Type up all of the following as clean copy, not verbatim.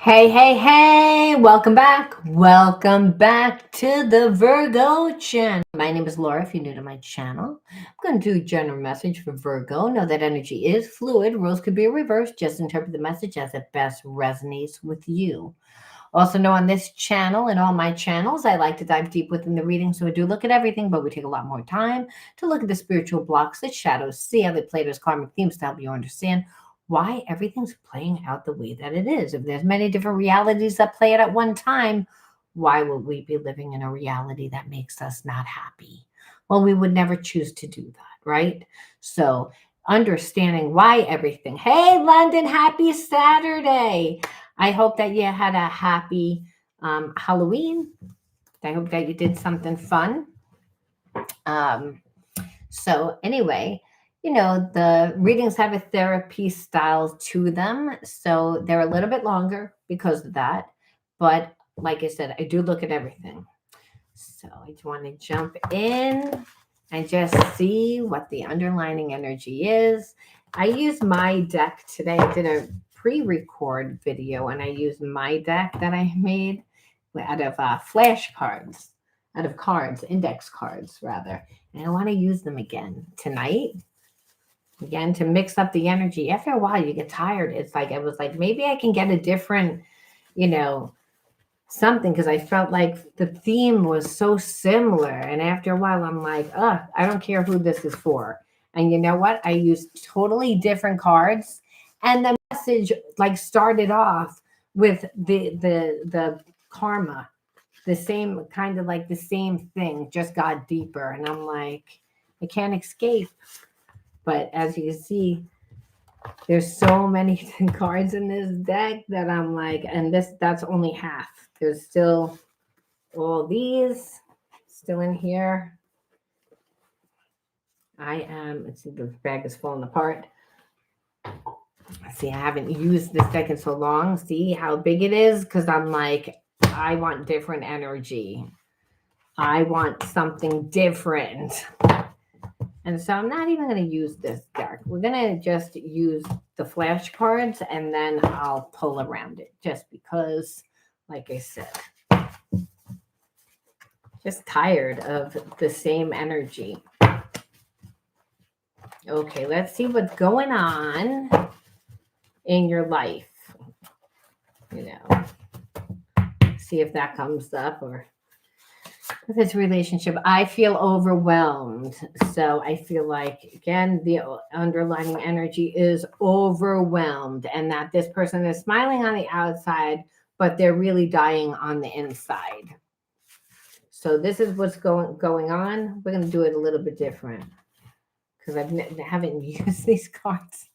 Hey, hey, hey, welcome back. Welcome back to the Virgo Channel. My name is Laura. If you're new to my channel, I'm going to do a general message for Virgo. Know that energy is fluid. Rules could be reversed. Just interpret the message as it best resonates with you. Also, know on this channel and all my channels, I like to dive deep within the reading. So we do look at everything, but we take a lot more time to look at the spiritual blocks, the shadows, see how they play those karmic themes to help you understand why everything's playing out the way that it is. If there's many different realities that play it at one time, why would we be living in a reality that makes us not happy? Well, we would never choose to do that, right? So understanding why everything. Hey, London, happy Saturday. I hope that you had a happy Halloween. I hope that you did something fun. Um, anyway, the readings have a therapy style to them. So they're a little bit longer because of that. But like I said, I do look at everything. So I just want to jump in and just see what the underlining energy is. I used my deck today. I did a pre-record video and I used my deck that I made out of flashcards, out of cards, index cards rather. And I want to use them again tonight, again to mix up the energy. After a while, you get tired. It's like I was like, maybe I can get a different, you know, something because I felt like the theme was so similar. And after a while, I'm like, I don't care who this is for. And you know what? I used totally different cards, and the message like started off with the karma, the same kind of like the same thing, just got deeper. And I'm like, I can't escape. But as you can see, there's so many cards in this deck that I'm like, and that's only half. There's still all these still in here. Let's see, the bag is falling apart. See, I haven't used this deck in so long. See how big it is? Because I'm like, I want different energy. I want something different. And so I'm not even going to use this deck. We're going to just use the flashcards and then I'll pull around it just because, like I said, just tired of the same energy. Okay, let's see what's going on in your life. See if that comes up or if it's relationship. I feel overwhelmed. So I feel like, again, the underlying energy is overwhelmed and that this person is smiling on the outside, but they're really dying on the inside. So this is what's going on. We're going to do it a little bit different because I haven't used these cards.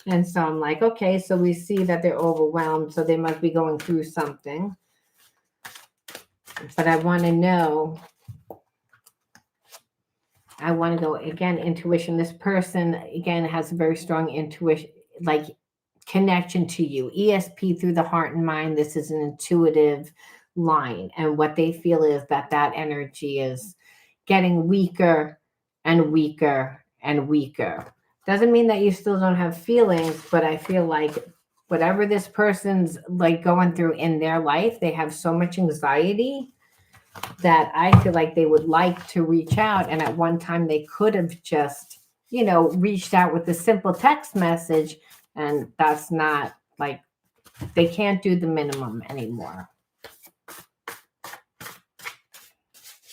And so I'm like, okay, so we see that they're overwhelmed. So they must be going through something. But I want to know. I want to go again, intuition. This person, again, has a very strong intuition, like connection to you. ESP through the heart and mind. This is an intuitive line. And what they feel is that energy is getting weaker and weaker and weaker. Doesn't mean that you still don't have feelings, but I feel like whatever this person's like going through in their life, they have so much anxiety that I feel like they would like to reach out. And at one time they could have just, reached out with a simple text message. And that's not like, they can't do the minimum anymore.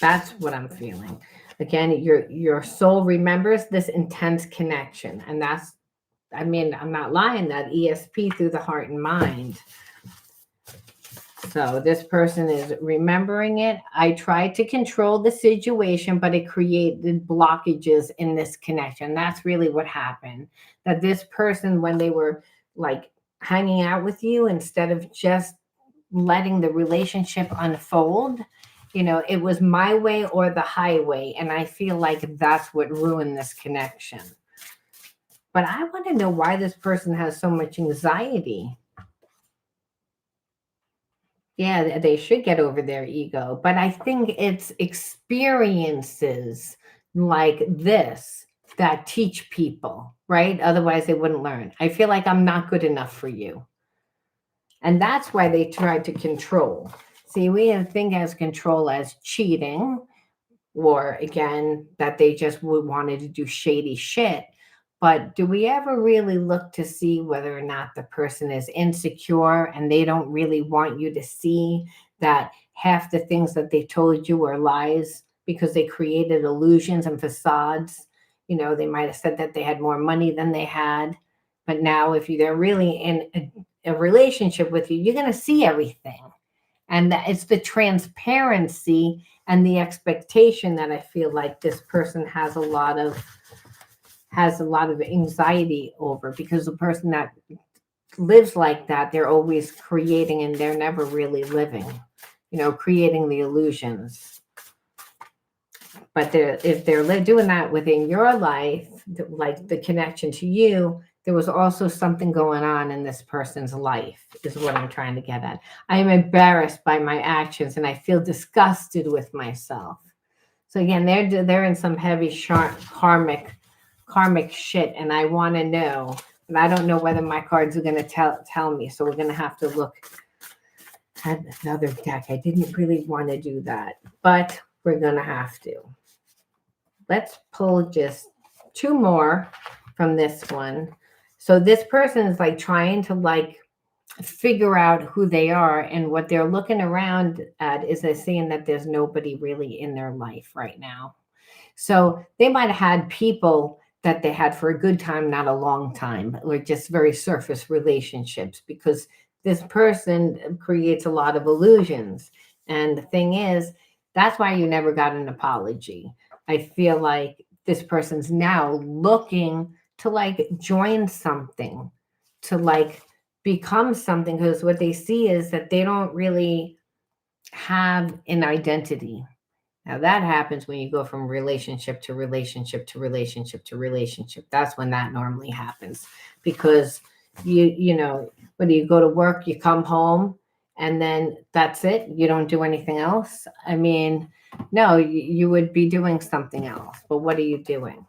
That's what I'm feeling. Again, your soul remembers this intense connection. And I'm not lying, that ESP through the heart and mind. So this person is remembering it. I tried to control the situation, but it created blockages in this connection. That's really what happened. That this person, when they were like hanging out with you, instead of just letting the relationship unfold, it was my way or the highway. And I feel like that's what ruined this connection. But I want to know why this person has so much anxiety. Yeah, they should get over their ego. But I think it's experiences like this that teach people, right? Otherwise, they wouldn't learn. I feel like I'm not good enough for you. And that's why they try to control. See, we think as control as cheating, or again, that they just would wanted to do shady shit. But do we ever really look to see whether or not the person is insecure and they don't really want you to see that half the things that they told you were lies because they created illusions and facades? They might have said that they had more money than they had, but now if they're really in a relationship with you, you're going to see everything. And that it's the transparency and the expectation that I feel like this person has a lot of anxiety over, because the person that lives like that, they're always creating and they're never really living, creating the illusions. But if they're doing that within your life, like the connection to you, there was also something going on in this person's life, is what I'm trying to get at. I am embarrassed by my actions and I feel disgusted with myself. So again, they're in some heavy, sharp, karmic shit, and I want to know, but I don't know whether my cards are going to tell me. So we're going to have to look at another deck. I didn't really want to do that, but we're going to have to. Let's pull just two more from this one. So this person is like trying to figure out who they are, and what they're looking around at is they're seeing that there's nobody really in their life right now. So they might have had people that they had for a good time, not a long time, or just very surface relationships, because this person creates a lot of illusions. And the thing is, that's why you never got an apology. I feel like this person's now looking to join something, to become something, because what they see is that they don't really have an identity. Now that happens when you go from relationship to relationship to relationship to relationship. That's when that normally happens, because when you go to work, you come home, and then that's it. You don't do anything else. I mean, no, you would be doing something else. But what are you doing?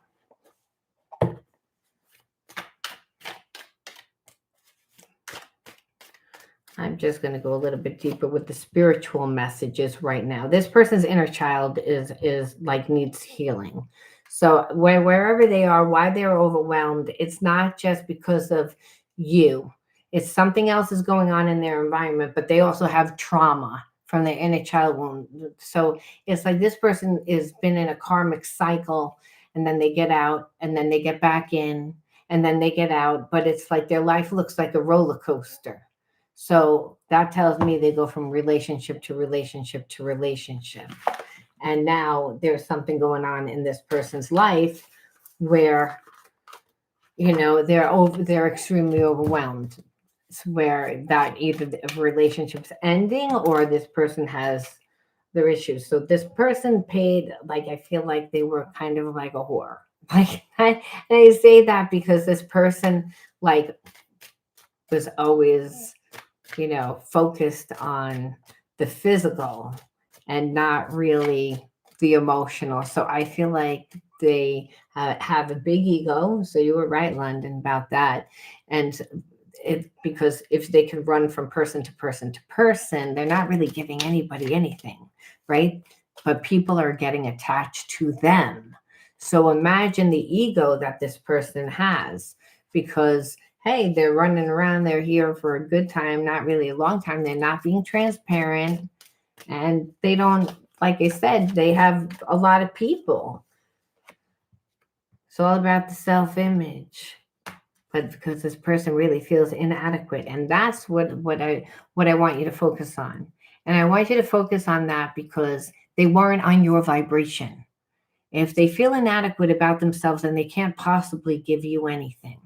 I'm just going to go a little bit deeper with the spiritual messages right now. This person's inner child is needs healing. So wherever they are, why they're overwhelmed, it's not just because of you. It's something else is going on in their environment, but they also have trauma from their inner child wound. So it's like this person has been in a karmic cycle, and then they get out, and then they get back in, and then they get out. But it's like their life looks like a roller coaster. So that tells me they go from relationship to relationship to relationship. And now there's something going on in this person's life where, they're extremely overwhelmed. It's where that either the relationship's ending or this person has their issues. So this person paid, I feel like they were kind of like a whore. I say that because this person was always focused on the physical and not really the emotional. So I feel like they have a big ego. So you were right, London, about that. And because if they can run from person to person to person, they're not really giving anybody anything, right? But people are getting attached to them. So imagine the ego that this person has, because hey, they're running around, they're here for a good time, not really a long time. They're not being transparent. And they don't, like I said, they have a lot of people. It's all about the self-image. But because this person really feels inadequate. And that's what I want you to focus on. And I want you to focus on that because they weren't on your vibration. If they feel inadequate about themselves, then they can't possibly give you anything.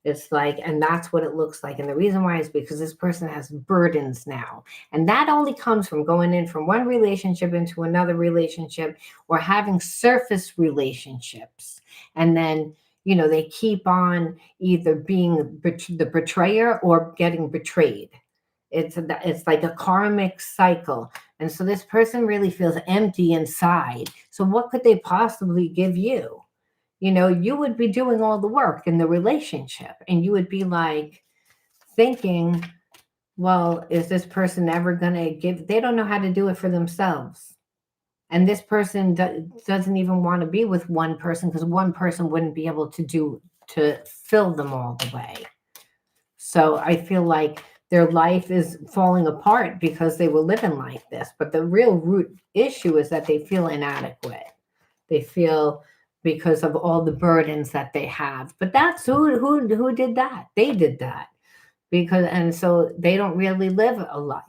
It's and that's what it looks like. And the reason why is because this person has burdens now. And that only comes from going in from one relationship into another relationship, or having surface relationships. And then, they keep on either being the betrayer or getting betrayed. It's like a karmic cycle. And so this person really feels empty inside. So what could they possibly give you? You would be doing all the work in the relationship, and you would be thinking, Well, is this person ever going to give? They don't know how to do it for themselves. And this person doesn't even want to be with one person because one person wouldn't be able to fill them all the way. So I feel like their life is falling apart because they were living like this. But the real root issue is that they feel inadequate. They feel because of all the burdens that they have. But that's who did that. They did that because, and so they don't really live a life.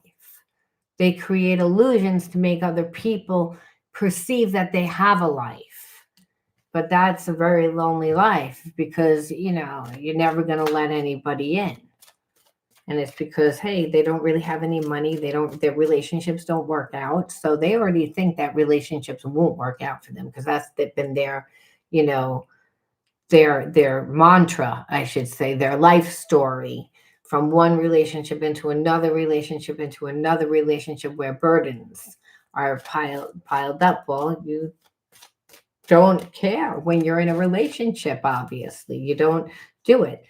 They create illusions to make other people perceive that they have a life. But that's a very lonely life because, you're never going to let anybody in. And it's because, hey, they don't really have any money. Their relationships don't work out. So they already think that relationships won't work out for them because that's been their, you know, their mantra, I should say, their life story, from one relationship into another relationship into another relationship where burdens are piled up. Well, you don't care when you're in a relationship, obviously. You don't do it.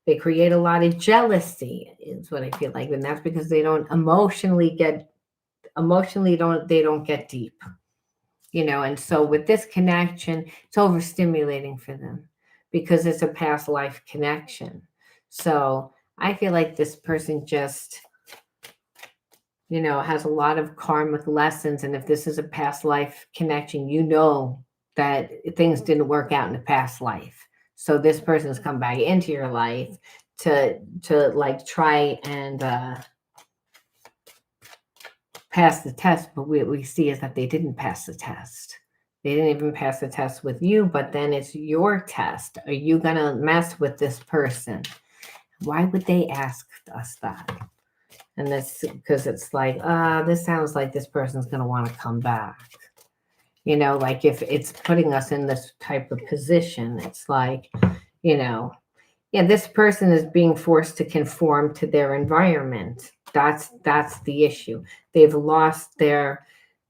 They create a lot of jealousy, is what I feel like. And that's because they don't emotionally get deep. And so with this connection, it's overstimulating for them because it's a past life connection. So I feel like this person just, has a lot of karmic lessons. And if this is a past life connection, that things didn't work out in the past life. So this person's come back into your life to like try and pass the test, but what we see is that they didn't pass the test. They didn't even pass the test with you, but then it's your test. Are you going to mess with this person? Why would they ask us that? And that's because it's like, this sounds like this person's going to want to come back. Like if it's putting us in this type of position, it's like, this person is being forced to conform to their environment. That's the issue. They've lost their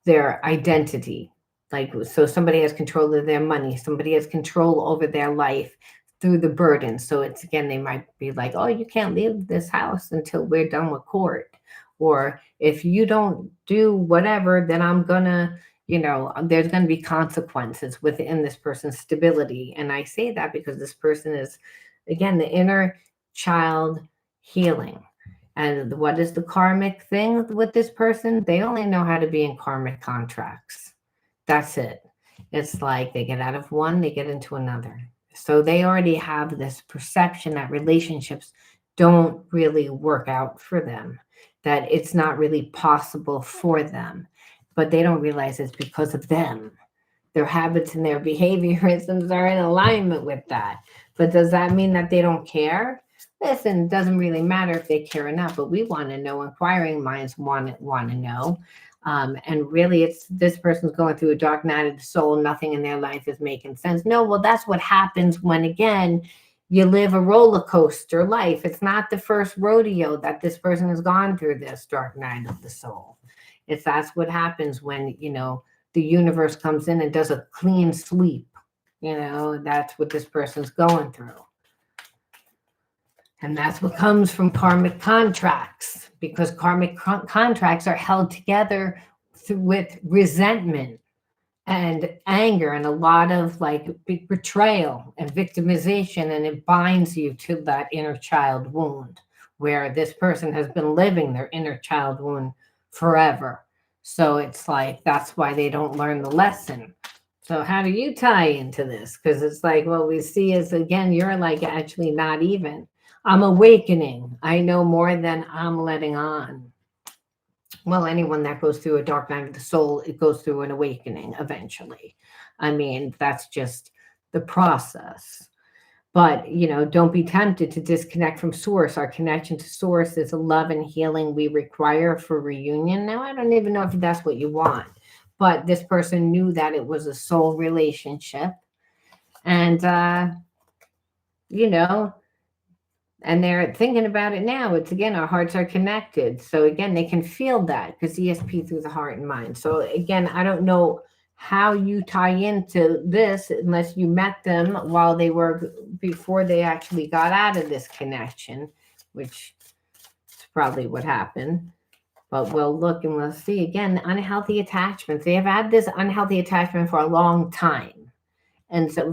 identity. Like, so somebody has control of their money, somebody has control over their life through the burden. So it's, again, they might be like, oh, you can't leave this house until we're done with court. Or if you don't do whatever, then I'm gonna, there's going to be consequences within this person's stability. And I say that because this person is, again, the inner child healing. And what is the karmic thing with this person? They only know how to be in karmic contracts. That's it. It's like they get out of one, they get into another. So they already have this perception that relationships don't really work out for them, that it's not really possible for them. But they don't realize it's because of them. Their habits and their behaviorisms are in alignment with that. But does that mean that they don't care? Listen, it doesn't really matter if they care or not, but we want to know. Inquiring minds want to know. And really, it's this person's going through a dark night of the soul. Nothing in their life is making sense. No, well, that's what happens when, again, you live a roller coaster life. It's not the first rodeo that this person has gone through this dark night of the soul. That's what happens when, the universe comes in and does a clean sweep. That's what this person's going through. And that's what comes from karmic contracts, because karmic contracts are held together with resentment and anger and a lot of like betrayal and victimization. And it binds you to that inner child wound where this person has been living their inner child wound forever. So it's like, that's why they don't learn the lesson. So how do you tie into this? Because it's like, what we see is, again, you're like actually not even. I'm awakening. I know more than I'm letting on. Well, anyone that goes through a dark night of the soul, it goes through an awakening eventually. I mean, that's just the process. But, don't be tempted to disconnect from source. Our connection to source is a love and healing we require for reunion. Now, I don't even know if that's what you want, but this person knew that it was a soul relationship. And, and they're thinking about it now. It's, again, our hearts are connected. So again, they can feel that because ESP through the heart and mind. So again, I don't know how you tie into this unless you met them before they actually got out of this connection, which is probably what happened. But we'll look and we'll see again, unhealthy attachments. They have had this unhealthy attachment for a long time. And so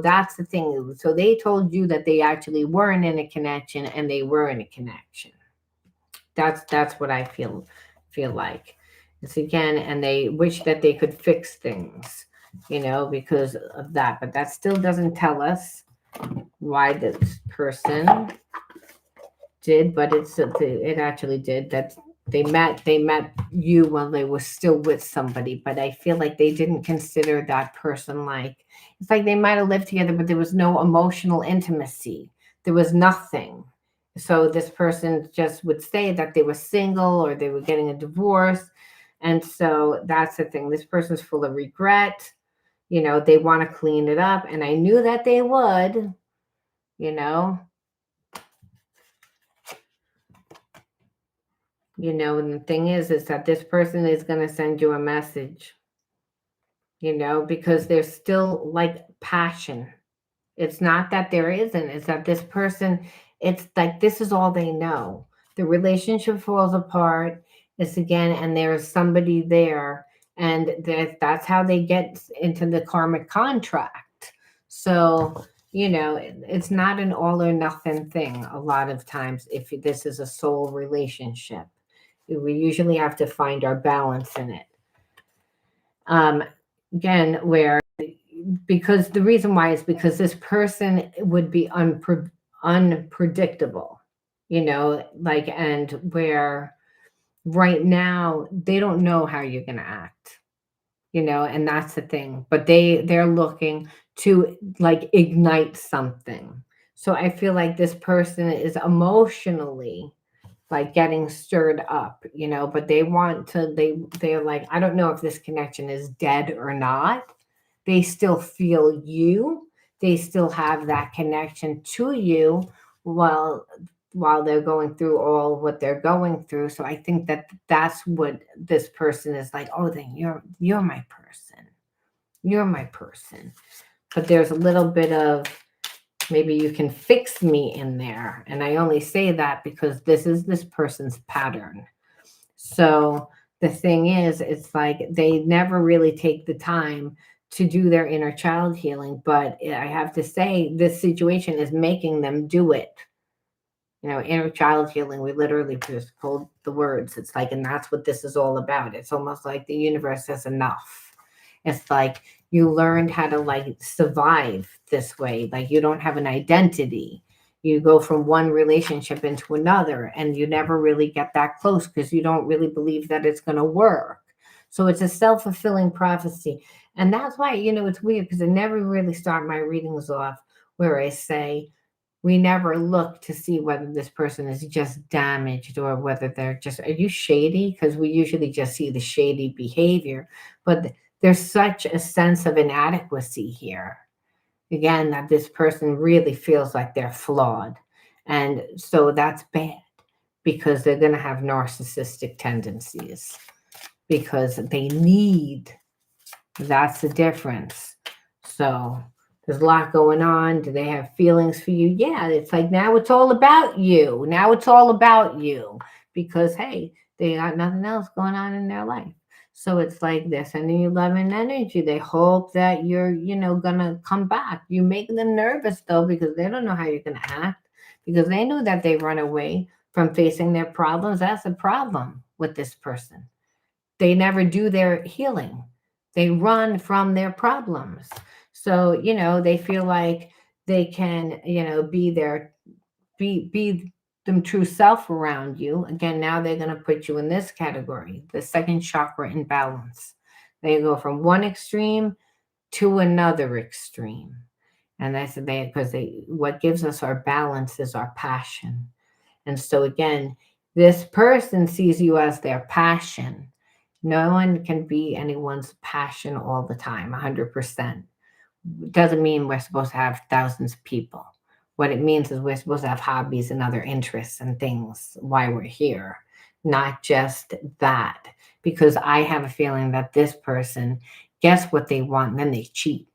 that's the thing. So they told you that they actually weren't in a connection and they were in a connection. That's what I feel like. It's again, and they wish that they could fix things, because of that. But that still doesn't tell us why this person did, but it actually did. That they met you when they were still with somebody, but I feel like they didn't consider that person, like it's like they might have lived together, but there was no emotional intimacy. There was nothing. So this person just would say that they were single or they were getting a divorce. And so that's the thing. This person's full of regret. They want to clean it up. And I knew that they would, you know. And the thing is that this person is going to send you a message, because there's still like passion. It's not that there isn't, it's that this person, it's like this is all they know. The relationship falls apart. It's again, and there's somebody there, and that's how they get into the karmic contract. So, it's not an all or nothing thing a lot of times if this is a soul relationship. We usually have to find our balance in it. Um, Again, where because the reason why is because this person would be unpredictable, like, and where right now they don't know how you're going to act, and that's the thing. But they're looking to like ignite something. So I feel like this person is emotionally like getting stirred up, but they want to, they're like, I don't know if this connection is dead or not. They still feel you. They still have that connection to you while they're going through all what they're going through. So I think that that's what this person is like, oh, then you're my person. You're my person. But there's a little bit of maybe you can fix me in there. And I only say that because this is this person's pattern. So the thing is, it's like they never really take the time to do their inner child healing. But I have to say, this situation is making them do it. Inner child healing, we literally just pulled the words. It's like, and that's what this is all about. It's almost like the universe says enough. It's like you learned how to like survive this way. Like you don't have an identity. You go from one relationship into another and you never really get that close because you don't really believe that it's going to work. So it's a self-fulfilling prophecy. And that's why, it's weird because I never really start my readings off where I say, we never look to see whether this person is just damaged or whether they're just, are you shady? Because we usually just see the shady behavior. But there's such a sense of inadequacy here. Again, that this person really feels like they're flawed. And so that's bad because they're going to have narcissistic tendencies because they need, that's the difference. So there's a lot going on. Do they have feelings for you? Yeah, it's like now it's all about you. Now it's all about you because, hey, they got nothing else going on in their life. So it's like they're sending you love and energy. They hope that you're, going to come back. You make them nervous, though, because they don't know how you're going to act because they knew that they run away from facing their problems. That's a problem with this person. They never do their healing. They run from their problems. So, they feel like they can, be their be them true self around you. Again, now they're going to put you in this category, the second chakra imbalance. They go from one extreme to another extreme. And that's because what gives us our balance is our passion. And so again, this person sees you as their passion. No one can be anyone's passion all the time, 100%. Doesn't mean we're supposed to have thousands of people. What it means is we're supposed to have hobbies and other interests and things why we're here, not just that. Because I have a feeling that this person gets what they want and then they cheat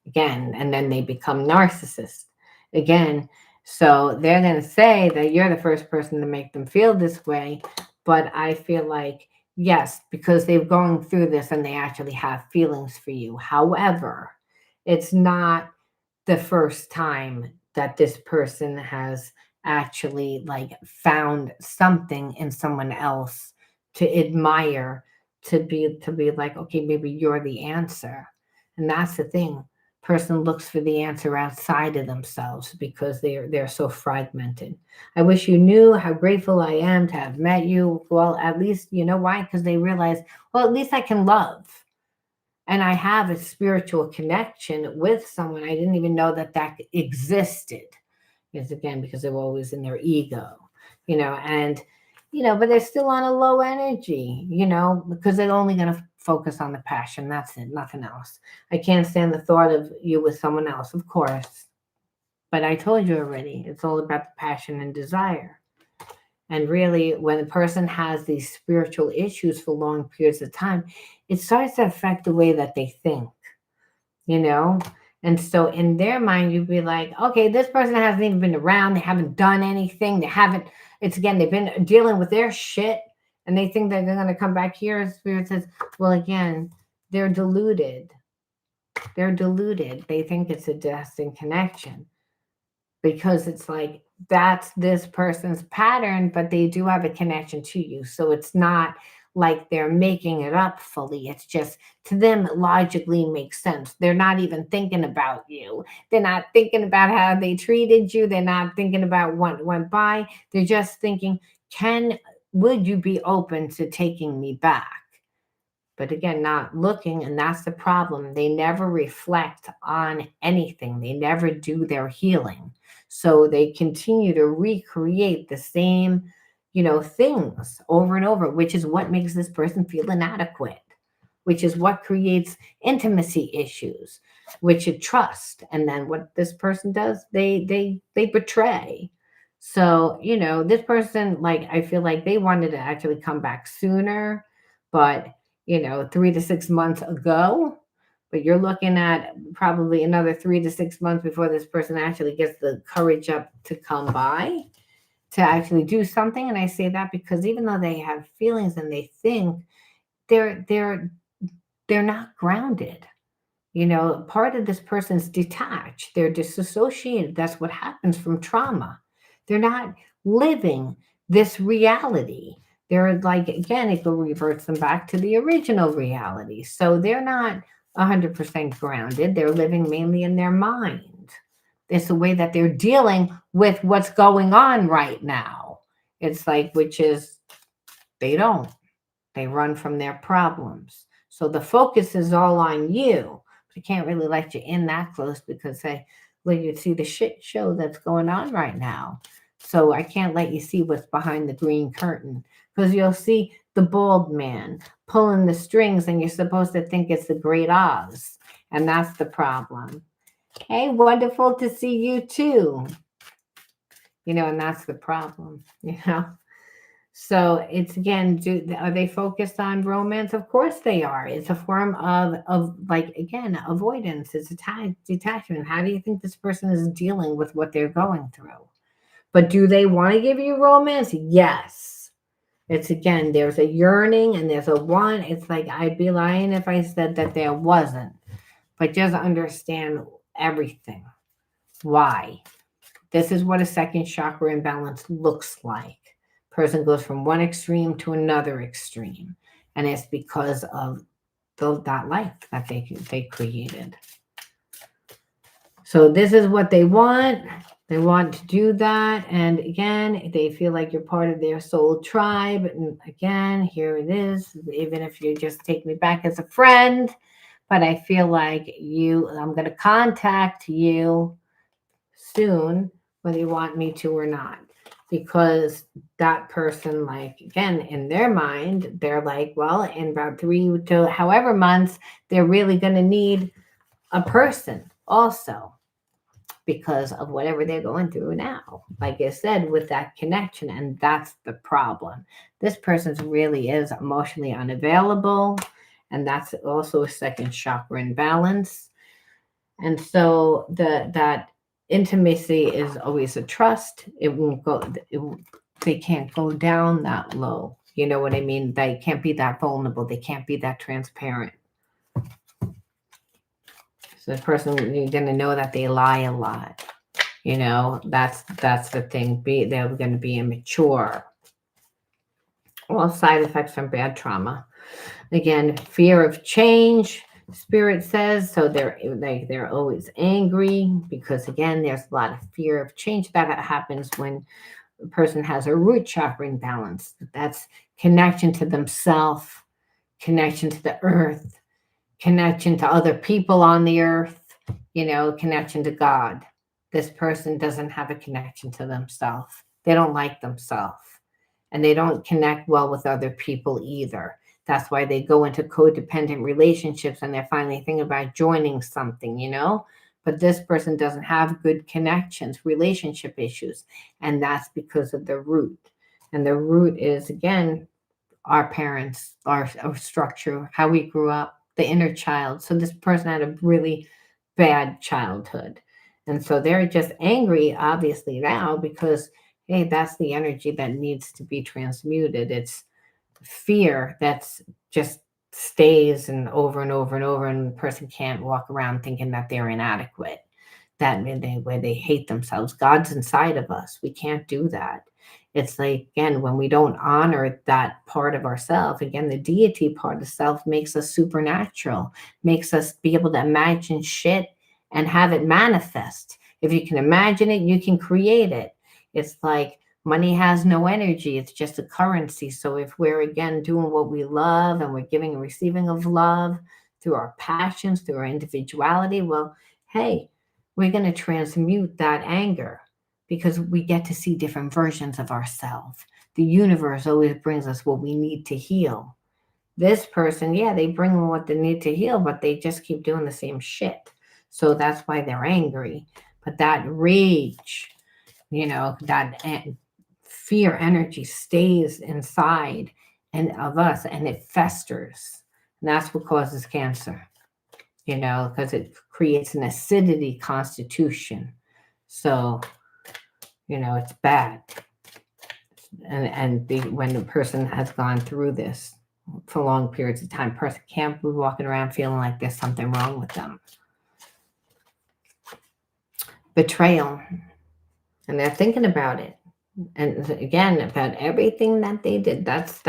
again, and then they become narcissists again. So they're going to say that you're the first person to make them feel this way. But I feel like, yes, because they've gone through this and they actually have feelings for you. However, it's not the first time that this person has actually like found something in someone else to admire, to be like, okay, maybe you're the answer. And that's the thing. Person looks for the answer outside of themselves because they're so fragmented. I wish you knew how grateful I am to have met you. Well, at least you know why? Because they realize, well, at least I can love and I have a spiritual connection with someone. I didn't even know that that existed. Because again, because they were always in their ego, and but they're still on a low energy, because they're only going to focus on the passion. That's it, nothing else. I can't stand the thought of you with someone else, of course. But I told you already, it's all about the passion and desire. And really, when a person has these spiritual issues for long periods of time, it starts to affect the way that they think, you know? And so in their mind, you'd be like, okay, this person hasn't even been around. They haven't done anything. They haven't, it's again, they've been dealing with their shit and they think that they're going to come back here. And Spirit says, well, again, they're deluded. They're deluded. They think it's a destined connection because it's like that's this person's pattern, but they do have a connection to you. So it's not like they're making it up fully. It's just to them, it logically makes sense. They're not even thinking about you. They're not thinking about how they treated you. They're not thinking about what went by. They're just thinking, would you be open to taking me back? But again, not looking, and that's the problem. They never reflect on anything, they never do their healing. So they continue to recreate the same, things over and over, which is what makes this person feel inadequate, which is what creates intimacy issues, which is trust. And then what this person does, they betray. So, this person, like, I feel like they wanted to actually come back sooner, but 3 to 6 months ago. But you're looking at probably another 3 to 6 months before this person actually gets the courage up to come by to actually do something. And I say that because even though they have feelings and they think, they're not grounded. Part of this person's detached. They're disassociated. That's what happens from trauma. They're not living this reality. They're like, again, it reverts them back to the original reality. So they're not 100% grounded. They're living mainly in their mind. It's the way that they're dealing with what's going on right now. It's like, which is, they don't. They run from their problems. So the focus is all on you. But I can't really let you in that close because you see the shit show that's going on right now. So I can't let you see what's behind the green curtain because you'll see the bald man pulling the strings and you're supposed to think it's the great Oz. And that's the problem. Hey, wonderful to see you too. And that's the problem. So it's again, are they focused on romance? Of course they are. It's a form of like again avoidance. It's detachment. How do you think this person is dealing with what they're going through? But do they want to give you romance? Yes. It's again, there's a yearning and there's a want. It's like I'd be lying if I said that there wasn't. But just understand everything. Why? This is what a second chakra imbalance looks like. Person goes from one extreme to another extreme, and it's because of that life that they created. So this is what they want. They want to do that, and again, they feel like you're part of their soul tribe. And again, here it is. Even if you just take me back as a friend, but I feel like I'm going to contact you soon, whether you want me to or not, because that person, like, again, in their mind, they're like, well, in about 3 to however months, they're really going to need a person also because of whatever they're going through now, like I said, with that connection. And that's the problem. This person really is emotionally unavailable, and that's also a second chakra imbalance. And so that Intimacy is always a trust. It won't go, they can't go down that low. You know what I mean? They can't be that vulnerable. They can't be that transparent. So the person, you're going to know that they lie a lot. You know, that's the thing. They're going to be immature. All side effects from bad trauma. Again, fear of change. Spirit says so. They're always angry because again, there's a lot of fear of change that happens when a person has a root chakra imbalance. That's connection to themselves, connection to the earth, connection to other people on the earth, connection to God. This person doesn't have a connection to themselves. They don't like themselves. And they don't connect well with other people either. That's why they go into codependent relationships and they're finally thinking about joining something. But this person doesn't have good connections, relationship issues. And that's because of the root. And the root is, again, our parents, our structure, how we grew up, the inner child. So this person had a really bad childhood. And so they're just angry, obviously, now because, hey, that's the energy that needs to be transmuted. It's fear that's just stays and over, and the person can't walk around thinking that they're inadequate, that where they hate themselves. God's inside of us. We can't do that. It's like, again, when we don't honor that part of ourselves, again, the deity part of self makes us supernatural, makes us be able to imagine shit and have it manifest. If you can imagine it, you can create it. It's like money has no energy, it's just a currency. So if we're, again, doing what we love and we're giving and receiving of love through our passions, through our individuality, well, hey, we're going to transmute that anger because we get to see different versions of ourselves. The universe always brings us what we need to heal. This person, yeah, they bring what they need to heal, but they just keep doing the same shit. So that's why they're angry. But that rage, that fear energy stays inside and of us and it festers. And that's what causes cancer, because it creates an acidity constitution. So, it's bad. When the person has gone through this for long periods of time, person can't be walking around feeling like there's something wrong with them. Betrayal. And they're thinking about it. And again, about everything that they did. That's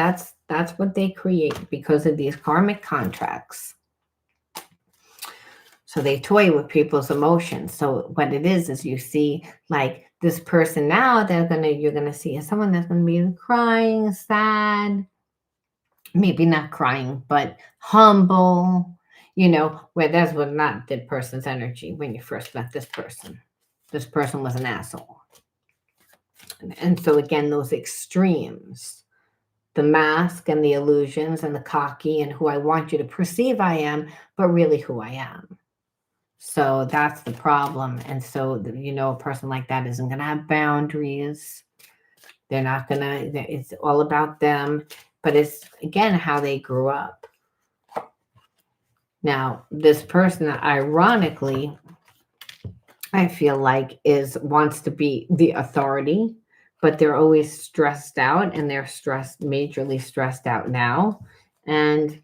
what they create because of these karmic contracts. So they toy with people's emotions. So what it is you see like this person now, you're gonna see is someone that's gonna be crying, sad, maybe not crying, but humble, where that was not the person's energy when you first met this person. This person was an asshole. And so again, those extremes, the mask and the illusions and the cocky and who I want you to perceive I am, but really who I am. So that's the problem. And so, a person like that isn't going to have boundaries. They're not going to, it's all about them. But it's, again, how they grew up. Now, this person, ironically, I feel like wants to be the authority, but they're always stressed out and they're majorly stressed out now. And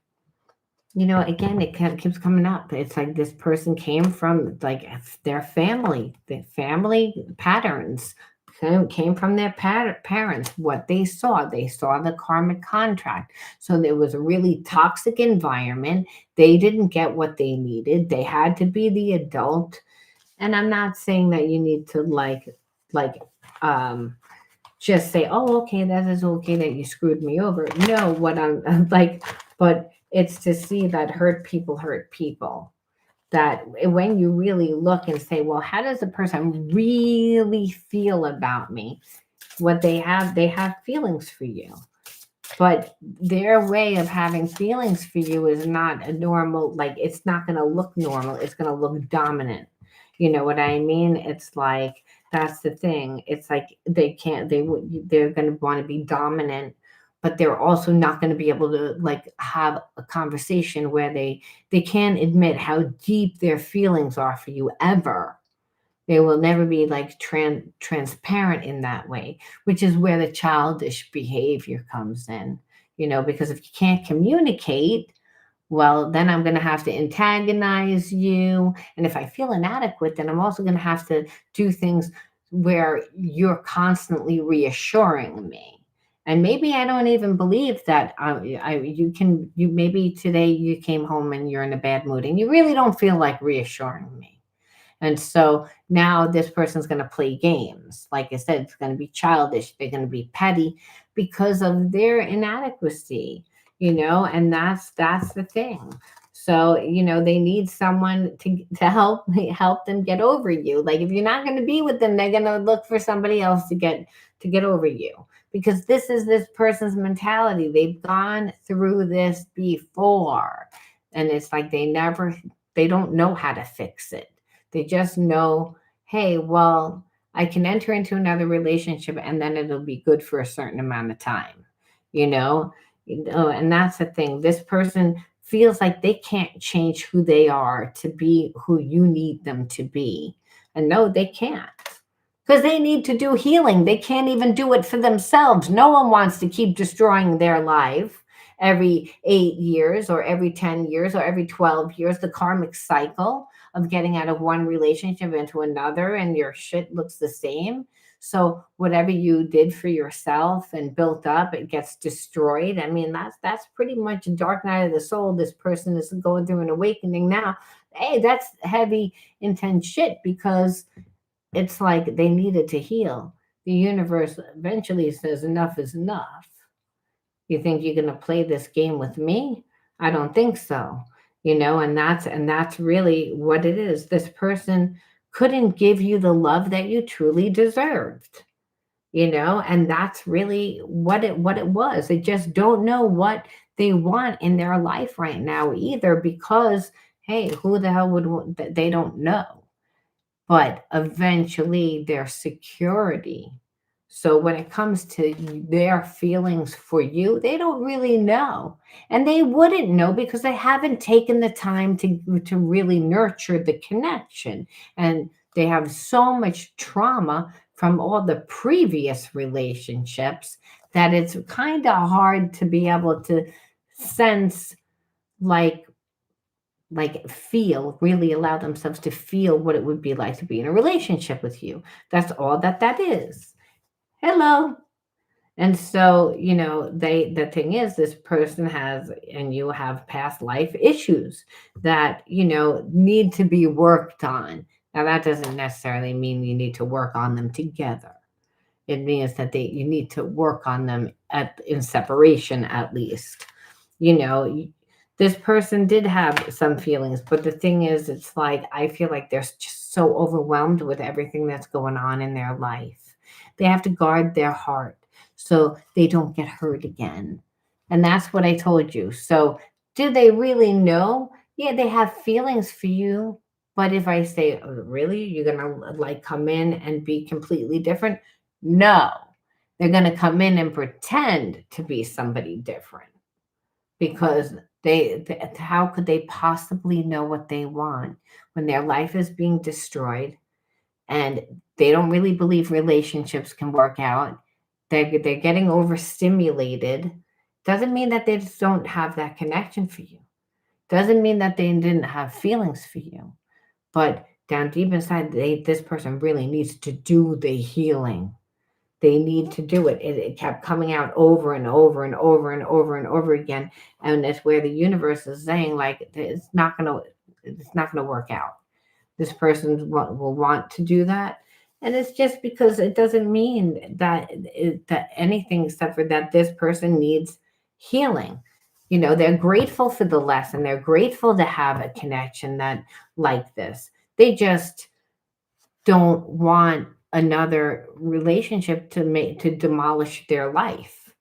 again, it keeps coming up. It's like this person came from like their family, the family patterns came from their parents, what they saw the karmic contract. So there was a really toxic environment. They didn't get what they needed. They had to be the adult. And I'm not saying that you need to just say, oh, okay, that is okay that you screwed me over. No, what I'm like, but it's to see that hurt people. That when you really look and say, well, how does a person really feel about me? What they have feelings for you. But their way of having feelings for you is not a normal, like it's not going to look normal. It's going to look dominant. You know what I mean? It's like, that's the thing. It's like they're going to want to be dominant, but they're also not going to be able to like have a conversation where they can't admit how deep their feelings are for you ever. They will never be like transparent in that way, which is where the childish behavior comes in. Because if you can't communicate, well, then I'm going to have to antagonize you. And if I feel inadequate, then I'm also going to have to do things where you're constantly reassuring me. And maybe I don't even believe that you maybe today you came home and you're in a bad mood and you really don't feel like reassuring me. And so now this person's going to play games. Like I said, it's going to be childish. They're going to be petty because of their inadequacy, and that's the thing. So, they need someone to help them get over you. Like if you're not going to be with them, they're going to look for somebody else to get over you. Because this is this person's mentality. They've gone through this before. And it's like they don't know how to fix it. They just know, hey, well, I can enter into another relationship and then it'll be good for a certain amount of time, you know? And that's the thing. This person feels like they can't change who they are to be who you need them to be. And no, they can't. Because they need to do healing. They can't even do it for themselves. No one wants to keep destroying their life every 8 years or every 10 years or every 12 years, the karmic cycle of getting out of one relationship into another and your shit looks the same. So whatever you did for yourself and built up, it gets destroyed. I mean, that's pretty much a dark night of the soul. This person is going through an awakening now. Hey, that's heavy, intense shit because it's like they needed to heal. The universe eventually says enough is enough. You think you're going to play this game with me? I don't think so. And that's really what it is. This person couldn't give you the love that you truly deserved. And that's really what it was. They just don't know what they want in their life right now either because hey, who the hell they don't know, but eventually their security. So when it comes to their feelings for you, they don't really know. And they wouldn't know because they haven't taken the time to really nurture the connection. And they have so much trauma from all the previous relationships that it's kind of hard to be able to sense like feel, really allow themselves to feel what it would be like to be in a relationship with you. That's all that is. Hello. And so, the thing is, this person has, and you have past life issues that, need to be worked on. Now, that doesn't necessarily mean you need to work on them together. It means that you need to work on them in separation at least. You know, this person did have some feelings, but the thing is, it's like I feel like they're just so overwhelmed with everything that's going on in their life. They have to guard their heart so they don't get hurt again. And that's what I told you. So, do they really know? Yeah, they have feelings for you. But if I say, oh, really, you're going to like come in and be completely different? No, they're going to come in and pretend to be somebody different because how could they possibly know what they want when their life is being destroyed and they don't really believe relationships can work out? They're getting overstimulated. Doesn't mean that they just don't have that connection for you. Doesn't mean that they didn't have feelings for you. But down deep inside, this person really needs to do the healing. They need to do it. It kept coming out over and over and over and over and over again. And it's where the universe is saying, like, it's not gonna work out. This person will want to do that. And it's just because it doesn't mean that anything except for that this person needs healing. They're grateful for the lesson. They're grateful to have a connection that like this. They just don't want another relationship to demolish their life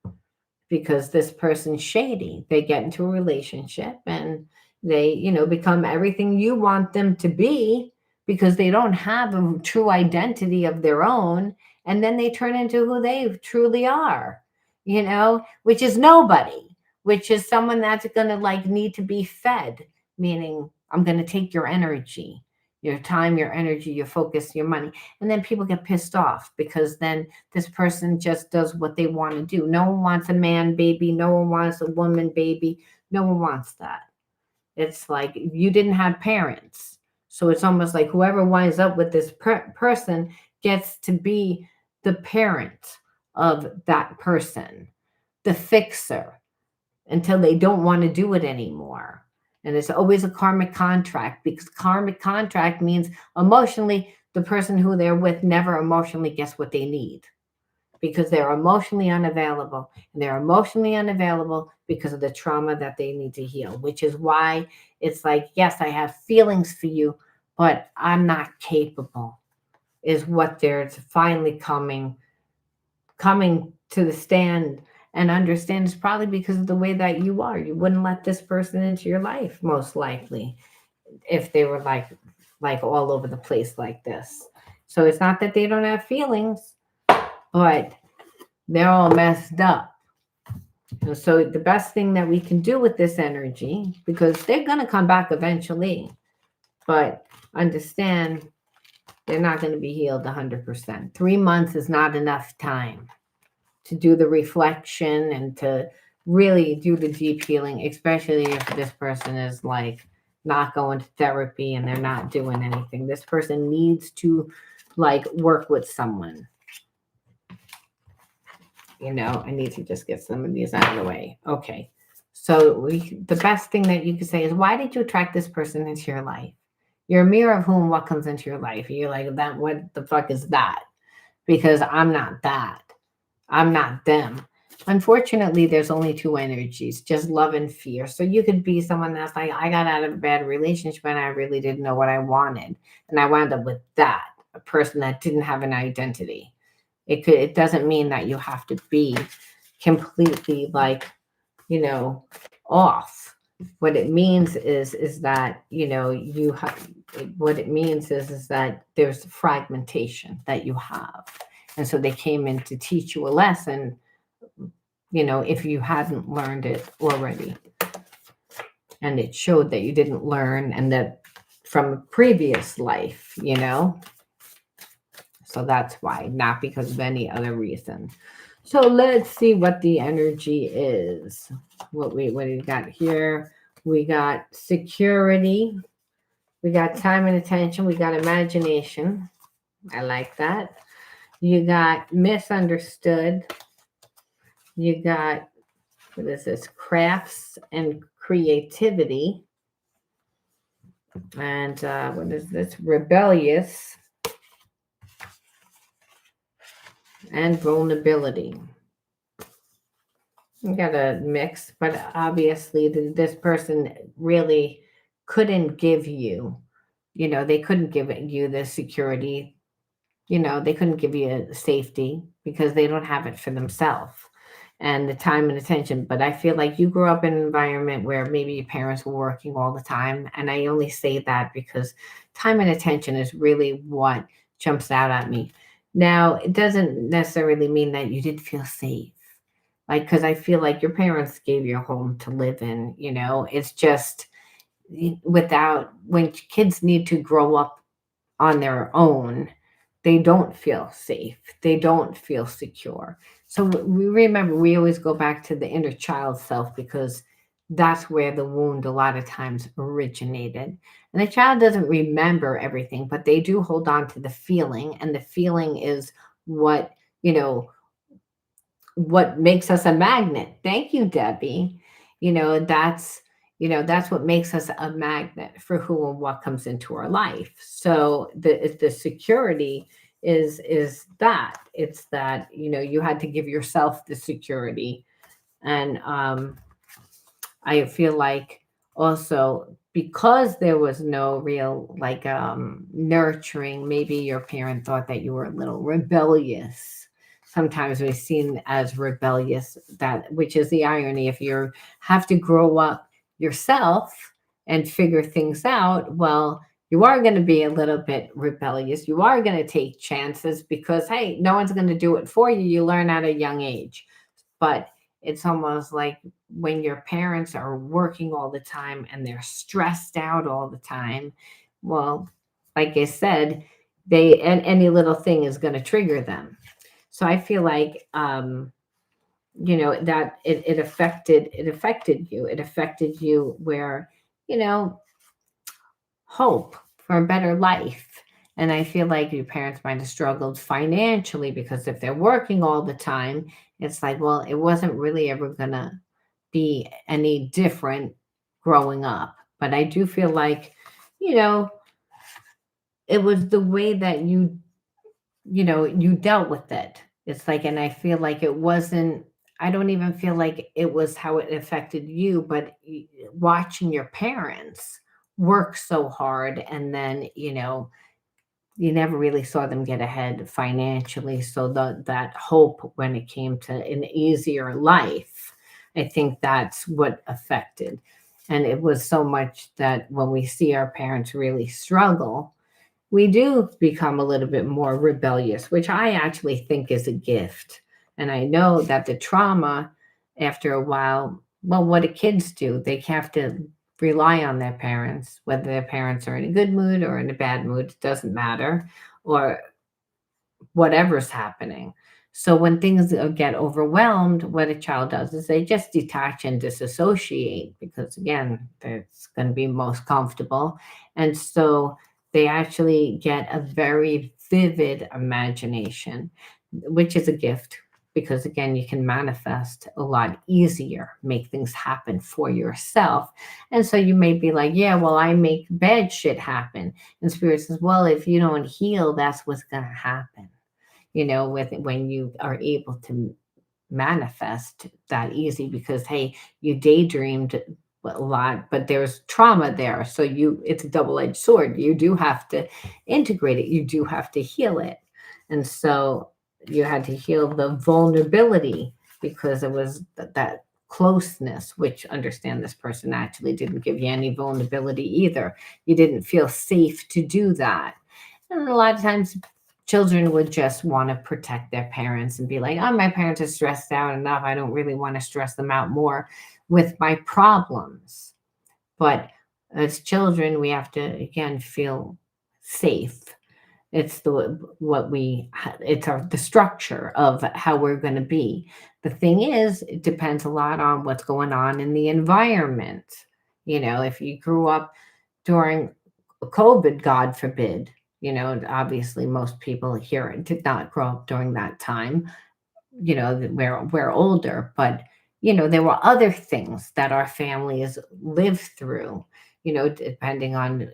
because this person's shady. They get into a relationship and they, become everything you want them to be because they don't have a true identity of their own. And then they turn into who they truly are, which is nobody, which is someone that's going to like need to be fed, meaning I'm going to take your energy. your time, your energy, your focus, your money. And then people get pissed off because then this person just does what they want to do. No one wants a man baby. No one wants a woman baby. No one wants that. It's like you didn't have parents. So it's almost like whoever winds up with this person gets to be the parent of that person, the fixer, until they don't want to do it anymore. And it's always a karmic contract, because karmic contract means emotionally, the person who they're with never emotionally gets what they need, because they're emotionally unavailable. And they're emotionally unavailable because of the trauma that they need to heal, which is why it's like, yes, I have feelings for you, but I'm not capable, is what they're finally coming to the stand and understand. Is probably because of the way that you are. You wouldn't let this person into your life, most likely, if they were like all over the place like this. So it's not that they don't have feelings, but they're all messed up. And so the best thing that we can do with this energy, because they're going to come back eventually, but understand they're not going to be healed 100%. 3 months is not enough time to do the reflection and to really do the deep healing, especially if this person is like not going to therapy and they're not doing anything. This person needs to like work with someone. I need to just get some of these out of the way. Okay. So the best thing that you could say is, why did you attract this person into your life? You're a mirror of whom what comes into your life. You're like, that, what the fuck is that? Because I'm not that. I'm not them. Unfortunately, there's only two energies, just love and fear. So you could be someone that's like, I got out of a bad relationship and I really didn't know what I wanted. And I wound up with that, a person that didn't have an identity. It doesn't mean that you have to be completely like, you know, off. What it means is that, you have, what it means is that there's fragmentation that you have. And so they came in to teach you a lesson, if you hadn't learned it already. And it showed that you didn't learn, and that from a previous life. So that's why, not because of any other reason. So let's see what the energy is. What do we got here? We got security. We got time and attention. We got imagination. I like that. You got misunderstood. You got, what is this? Crafts and creativity. And what is this? Rebellious and vulnerability. You got a mix, but obviously this person really couldn't give you, they couldn't give you the security, they couldn't give you safety because they don't have it for themselves, and the time and attention. But I feel like you grew up in an environment where maybe your parents were working all the time. And I only say that because time and attention is really what jumps out at me. Now, it doesn't necessarily mean that you didn't feel safe. Like, because I feel like your parents gave you a home to live in, it's just without, when kids need to grow up on their own, they don't feel safe. They don't feel secure. So we remember, we always go back to the inner child self, because that's where the wound a lot of times originated. And the child doesn't remember everything, but they do hold on to the feeling. And the feeling is what, what makes us a magnet. Thank you, Debbie. That's that's what makes us a magnet for who and what comes into our life. So the security is that, it's that, you had to give yourself the security. And I feel like also, because there was no real like nurturing, maybe your parent thought that you were a little rebellious. Sometimes we're seen as rebellious, that, which is the irony. If you have to grow up yourself and figure things out, well, you are going to be a little bit rebellious. You are going to take chances because, hey, no one's going to do it for you. You learn at a young age. But it's almost like when your parents are working all the time and they're stressed out all the time, well, like I said, they and any little thing is going to trigger them. So I feel like that it affected you where, you know, hope for a better life. And I feel like your parents might have struggled financially because if they're working all the time, it's like, well, it wasn't really ever going to be any different growing up. But I do feel like, you know, it was the way that you dealt with it. It's like, and I feel like it wasn't, I don't even feel like it was how it affected you, but watching your parents work so hard and then, you never really saw them get ahead financially. So that hope when it came to an easier life, I think that's what affected. And it was so much that when we see our parents really struggle, we do become a little bit more rebellious, which I actually think is a gift. And I know that the trauma, after a while, well, what do kids do? They have to rely on their parents, whether their parents are in a good mood or in a bad mood, it doesn't matter, or whatever's happening. So when things get overwhelmed, what a child does is they just detach and disassociate because, again, it's going to be most comfortable. And so they actually get a very vivid imagination, which is a gift because, again, you can manifest a lot easier, make things happen for yourself. And so you may be like, yeah, well, I make bad shit happen. And Spirit says, well, if you don't heal, that's what's going to happen, with when you are able to manifest that easy because hey, you daydreamed a lot, but there's trauma there. So it's a double-edged sword. You do have to integrate it, you do have to heal it. And so you had to heal the vulnerability because it was that closeness, which understand this person actually didn't give you any vulnerability either. You didn't feel safe to do that. And a lot of times children would just want to protect their parents and be like, oh, my parents are stressed out enough. I don't really want to stress them out more with my problems. But as children, we have to, again, feel safe. It's the structure of how we're going to be. The thing is, it depends a lot on what's going on in the environment. If you grew up during COVID, God forbid, obviously most people here did not grow up during that time. We're older, but there were other things that our families lived through, depending on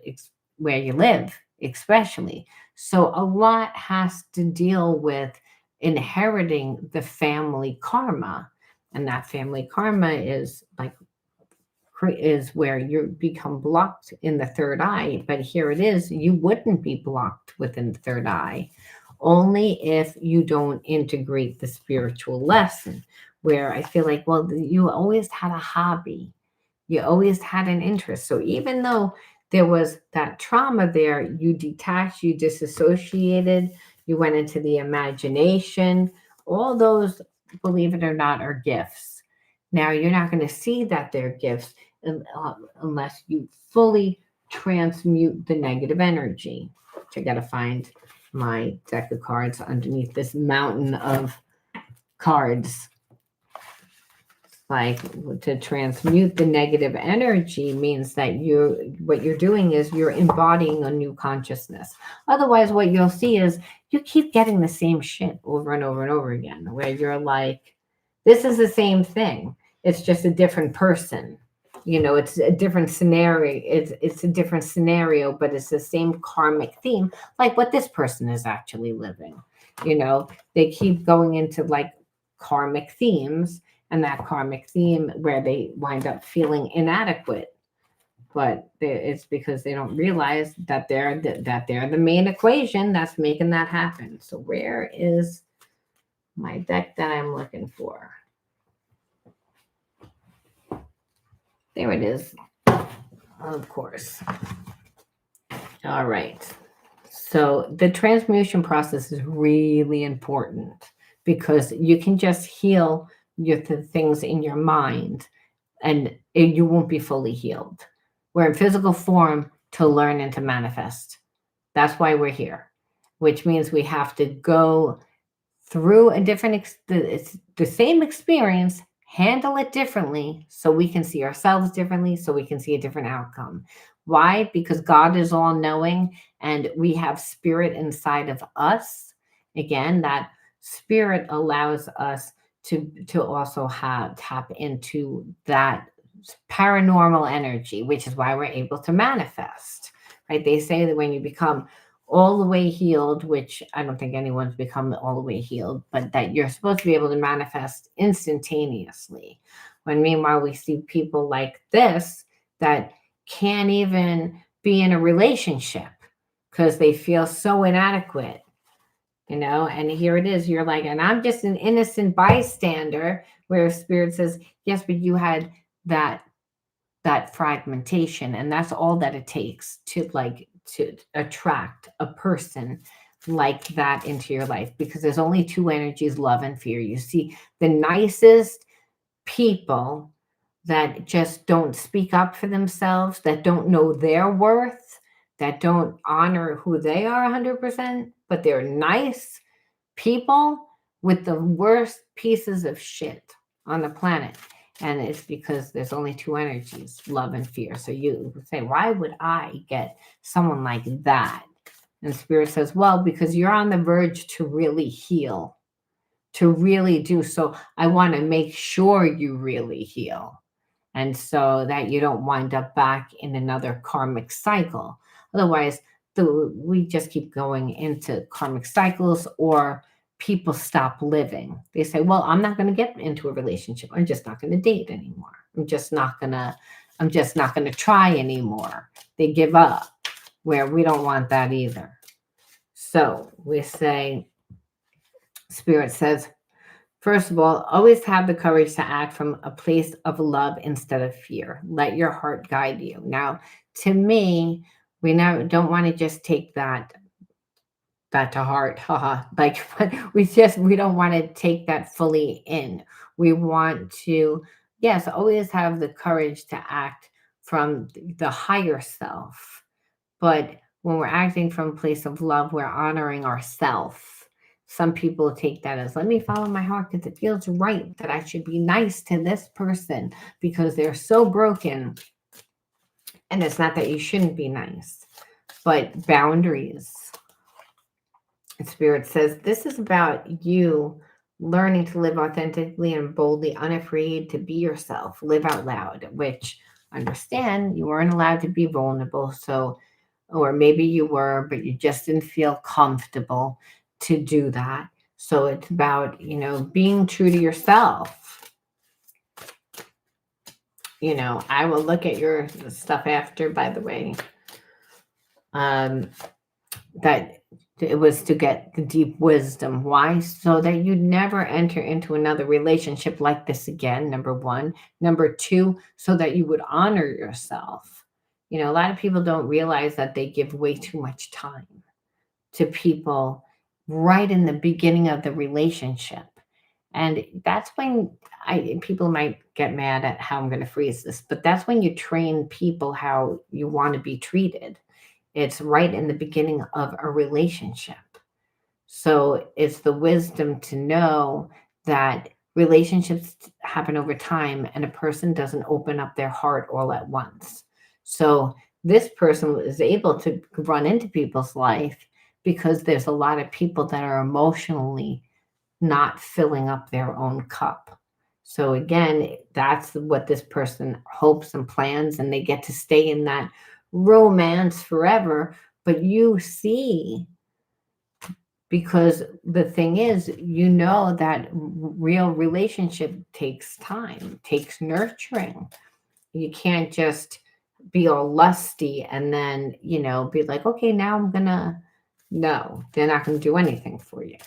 where you live, especially. So a lot has to deal with inheriting the family karma. And that family karma is like is where you become blocked in the third eye. But here it is, you wouldn't be blocked within the third eye only if you don't integrate the spiritual lesson. Where I feel like, well, you always had a hobby, you always had an interest. So even though there was that trauma there, you detached, you disassociated, you went into the imagination. All those, believe it or not, are gifts. Now, you're not going to see that they're gifts unless you fully transmute the negative energy. Which I got to find my deck of cards underneath this mountain of cards. Like, to transmute the negative energy means that what you're doing is you're embodying a new consciousness. Otherwise, what you'll see is you keep getting the same shit over and over and over again, where you're like, this is the same thing. It's just a different person. It's a different scenario. It's a different scenario, but it's the same karmic theme, like what this person is actually living. They keep going into like karmic themes, and that karmic theme where they wind up feeling inadequate, but it's because they don't realize that they're the main equation that's making that happen. So where is my deck that I'm looking for? There it is. Of course. All right. So the transmutation process is really important because you can just heal the things in your mind and you won't be fully healed. We're in physical form to learn and to manifest. That's why we're here, which means we have to go through a different it's the same experience, handle it differently so we can see ourselves differently, so we can see a different outcome. Why? Because God is all knowing, and we have spirit inside of us. Again, that spirit allows us to also have tap into that paranormal energy, which is why we're able to manifest. Right? They say that when you become all the way healed, which I don't think anyone's become all the way healed, but that you're supposed to be able to manifest instantaneously. When meanwhile, we see people like this that can't even be in a relationship because they feel so inadequate, and here it is. You're like, and I'm just an innocent bystander, where spirit says, yes, but you had that fragmentation, and that's all that it takes to attract a person like that into your life, because there's only two energies, love and fear. You see the nicest people that just don't speak up for themselves, that don't know their worth, that don't honor who they are 100%, but they're nice people with the worst pieces of shit on the planet. And it's because there's only two energies, love and fear. So you say, why would I get someone like that? And Spirit says, well, because you're on the verge to really heal, to really do so. I want to make sure you really heal. And so that you don't wind up back in another karmic cycle. Otherwise, we just keep going into karmic cycles, or people stop living. They say, well, I'm not going to get into a relationship. I'm just not going to date anymore. I'm just not going to try anymore. They give up, where we don't want that either. So we say, Spirit says, first of all, always have the courage to act from a place of love instead of fear. Let your heart guide you. Now, to me, we now don't want to just take that to heart, haha. Like, we don't want to take that fully in. We want to, yes, always have the courage to act from the higher self. But when we're acting from a place of love, we're honoring ourselves. Some people take that as, let me follow my heart because it feels right that I should be nice to this person because they're so broken. And it's not that you shouldn't be nice, but boundaries. Spirit says this is about you learning to live authentically and boldly, unafraid to be yourself, live out loud, which understand you weren't allowed to be vulnerable. So, or maybe you were, but you just didn't feel comfortable to do that. So it's about, being true to yourself. I will look at your stuff after, by the way. That it was to get the deep wisdom. Why? So that you never enter into another relationship like this again, number one. Number two, so that you would honor yourself. A lot of people don't realize that they give way too much time to people right in the beginning of the relationship. And that's when people might get mad at how I'm going to phrase this, but that's when you train people how you want to be treated. It's right in the beginning of a relationship. So it's the wisdom to know that relationships happen over time and a person doesn't open up their heart all at once. So this person is able to run into people's life because there's a lot of people that are emotionally not filling up their own cup. So again, that's what this person hopes and plans, and they get to stay in that romance forever. But you see, because the thing is, that real relationship takes time, takes nurturing. You can't just be all lusty and then, be like, okay, now no, they're not gonna do anything for you.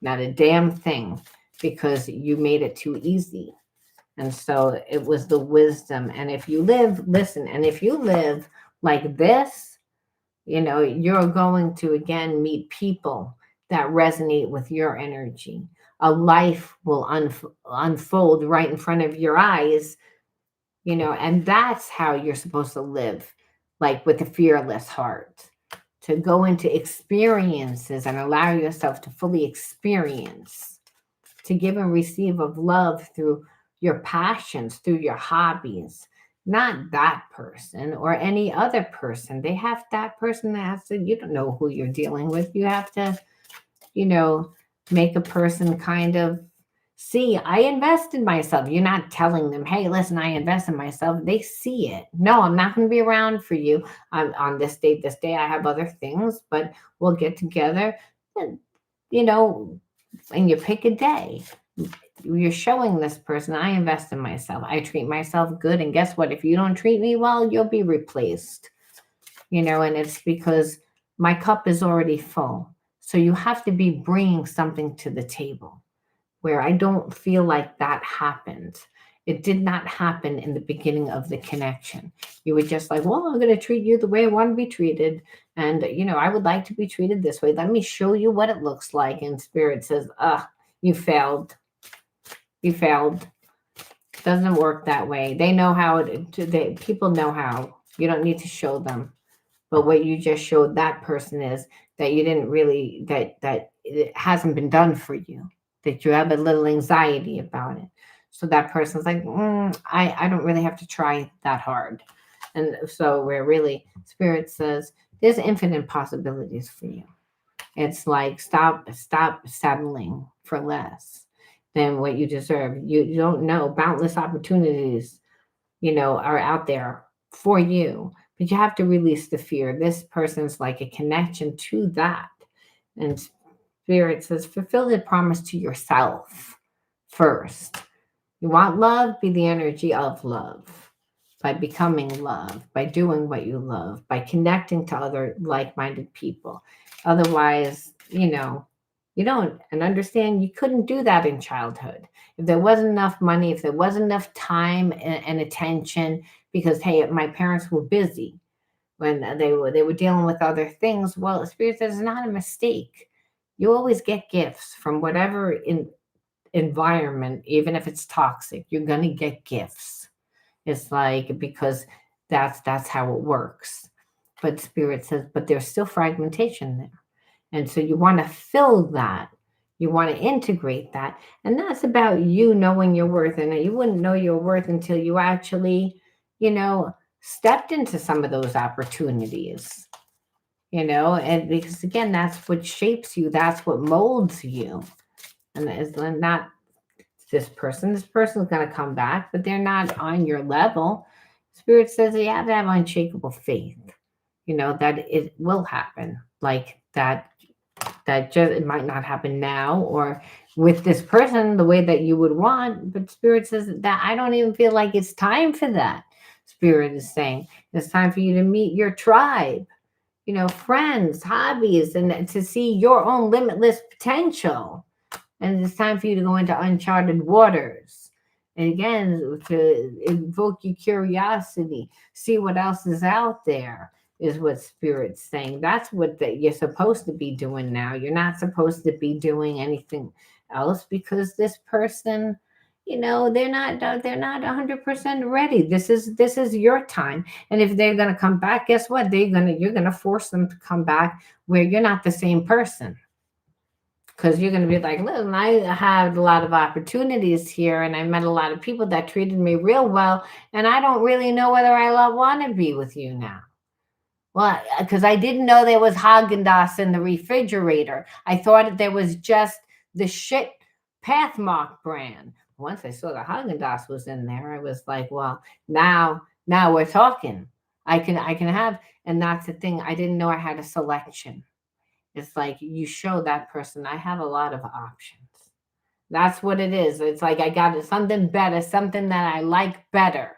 Not a damn thing, because you made it too easy. And so it was the wisdom. And if you live like this, you're going to again meet people that resonate with your energy. A life will unfold right in front of your eyes, and that's how you're supposed to live, like with a fearless heart, to go into experiences and allow yourself to fully experience, to give and receive of love through your passions, through your hobbies. Not that person or any other person. They have that person that has to, you don't know who you're dealing with. You have to, you know, make a person kind of see, I invest in myself. You're not telling them, hey, listen, I invest in myself. They see it. No, I'm not going to be around for you on this day. I have other things, but we'll get together. And, you know, and you pick a day. You're showing this person, I invest in myself. I treat myself good. And guess what? If you don't treat me well, you'll be replaced. And it's because my cup is already full. So you have to be bringing something to the table where I don't feel like that happened. It did not happen in the beginning of the connection. You were just like, well, I'm going to treat you the way I want to be treated. And, I would like to be treated this way. Let me show you what it looks like. And Spirit says, you failed. You failed. Doesn't work that way. They know how people know how. You don't need to show them. But what you just showed that person is that you didn't really, that it hasn't been done for you, that you have a little anxiety about it. So that person's like, I don't really have to try that hard. And so where really Spirit says there's infinite possibilities for you. It's like stop settling for less than what you deserve. You don't know boundless opportunities, are out there for you, but you have to release the fear. This person's like a connection to that. And Spirit says, fulfill the promise to yourself first. You want love, be the energy of love by becoming love, by doing what you love, by connecting to other like minded people. Otherwise, you don't. And understand you couldn't do that in childhood. If there wasn't enough money, if there wasn't enough time and attention, because, hey, my parents were busy when they were dealing with other things. Well, Spirit says it's not a mistake. You always get gifts from whatever environment, even if it's toxic. You're gonna get gifts. It's like because that's how it works. But Spirit says, but there's still fragmentation there. And so you want to fill that. You want to integrate that. And that's about you knowing your worth. And you wouldn't know your worth until you actually, stepped into some of those opportunities, and because again, that's what shapes you, that's what molds you. And it's not this person. This person's going to come back, but they're not on your level. Spirit says you have to have unshakable faith, that it will happen. Like that just it might not happen now or with this person the way that you would want, but Spirit says that I don't even feel like it's time for that. Spirit is saying it's time for you to meet your tribe, friends, hobbies, and to see your own limitless potential. And it's time for you to go into uncharted waters. And again, to invoke your curiosity, see what else is out there, is what Spirit's saying. That's what you're supposed to be doing now. You're not supposed to be doing anything else because this person, they're not 100% ready. This is your time. And if they're going to come back, guess what? You're going to force them to come back where you're not the same person. Because you're going to be like, listen, I had a lot of opportunities here and I met a lot of people that treated me real well. And I don't really know whether I want to be with you now. Well, because I didn't know there was Haagen-Dazs in the refrigerator. I thought there was just the shit Pathmark brand. Once I saw the Haagen-Dazs was in there, I was like, well, now we're talking. I can have, and that's the thing. I didn't know I had a selection. It's like you show that person, I have a lot of options. That's what it is. It's like I got something better, something that I like better.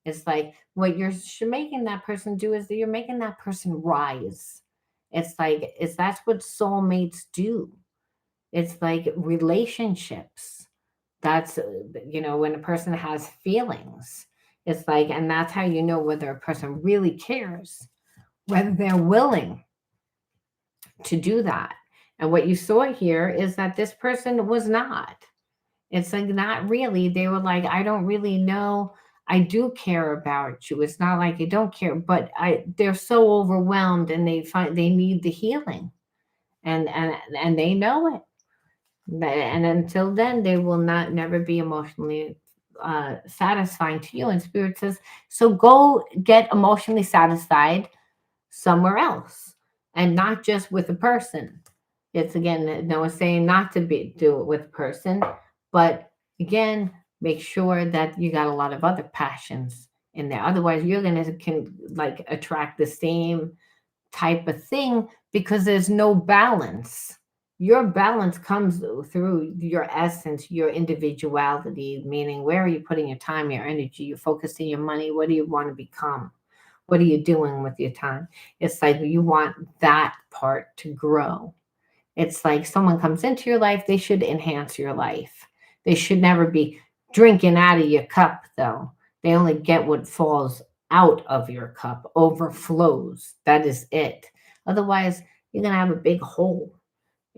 It's like what you're making that person do is that you're making that person rise. That's what soulmates do. It's like relationships. That's, when a person has feelings, it's like, and that's how you know whether a person really cares, whether they're willing to do that. And what you saw here is that this person was not. It's like not really. They were like, I don't really know. I do care about you. It's not like I don't care, but they're so overwhelmed and they find they need the healing, and they know it. And until then, they will not never be emotionally satisfying to you. And Spirit says, so go get emotionally satisfied somewhere else, and not just with a person. It's again, no one's saying not to be do it with a person, but again, make sure that you got a lot of other passions in there. Otherwise, you're gonna can like attract the same type of thing because there's no balance. Your balance comes through your essence, your individuality, meaning where are you putting your time, your energy, you're focusing your money, what do you want to become? What are you doing with your time? It's like you want that part to grow. It's like someone comes into your life, they should enhance your life. They should never be drinking out of your cup, though. They only get what falls out of your cup, overflows. That is it. Otherwise, you're going to have a big hole.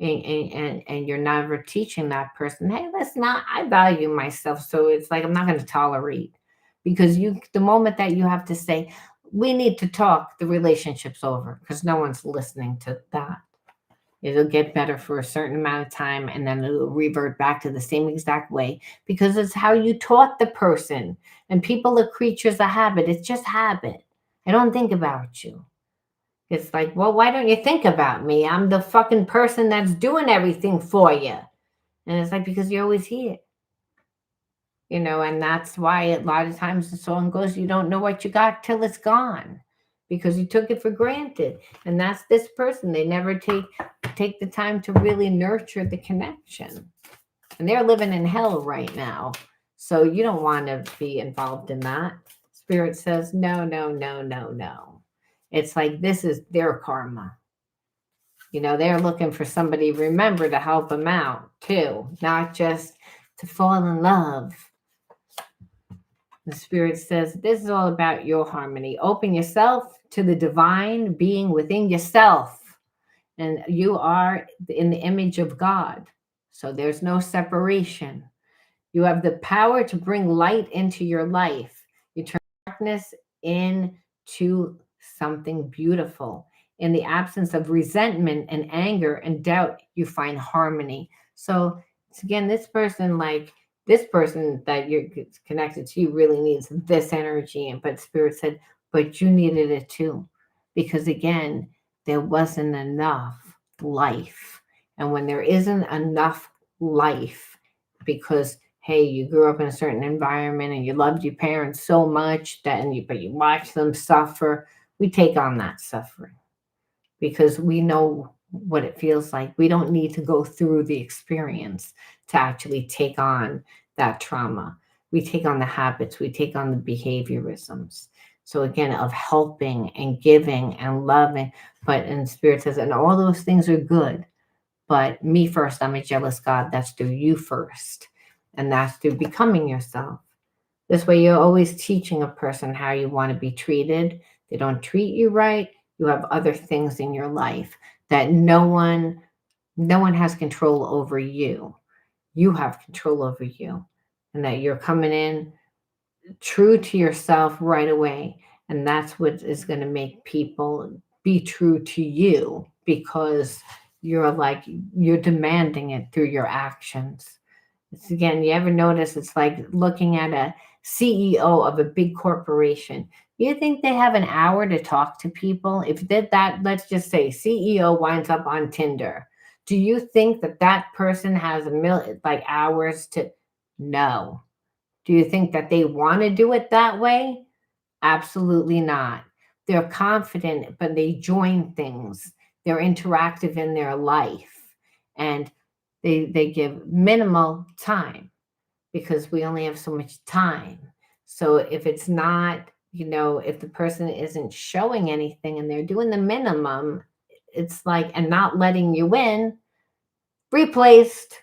And you're never teaching that person, hey, that's not, I value myself. So it's like, I'm not going to tolerate because the moment that you have to say, we need to talk, the relationship's over because no one's listening to that. It'll get better for a certain amount of time and then it'll revert back to the same exact way because it's how you taught the person. And people are creatures of habit. It's just habit. I don't think about you. It's like, well, why don't you think about me? I'm the fucking person that's doing everything for you. And it's like, because you're always here. And that's why a lot of times the song goes, you don't know what you got till it's gone because you took it for granted. And that's this person. They never take the time to really nurture the connection. And they're living in hell right now. So you don't want to be involved in that. Spirit says, no, no, no, no, no. It's like this is their karma. They're looking for somebody, remember, to help them out too, not just to fall in love. The Spirit says, this is all about your harmony. Open yourself to the divine being within yourself. And you are in the image of God. So there's no separation. You have the power to bring light into your life. You turn darkness into something beautiful. In the absence of resentment and anger and doubt, you find harmony. So it's, again, this person that you're connected to, you really needs this energy. But Spirit said, but you needed it too. Because again, there wasn't enough life. And when there isn't enough life, because hey, you grew up in a certain environment and you loved your parents so much but you watch them suffer, we take on that suffering because we know what it feels like. We don't need to go through the experience to actually take on that trauma. We take on the habits, we take on the behaviorisms. So again, of helping and giving and loving, but in Spirit says, and all those things are good. But me first, I'm a jealous God. That's through you first. And that's through becoming yourself. This way, you're always teaching a person how you want to be treated. They don't treat you right. You have other things in your life that no one has control over you. You have control over you. And that you're coming in true to yourself right away. And that's what is going to make people be true to you because you're demanding it through your actions. It's, again, you ever notice it's like looking at a CEO of a big corporation. You think they have an hour to talk to people? If did that, let's just say CEO winds up on Tinder. Do you think that person has hours to? No. Do you think that they want to do it that way? Absolutely not. They're confident, but they join things. They're interactive in their life. And they give minimal time because we only have so much time. So if it's not, if the person isn't showing anything and they're doing the minimum, it's like, and not letting you in, replaced.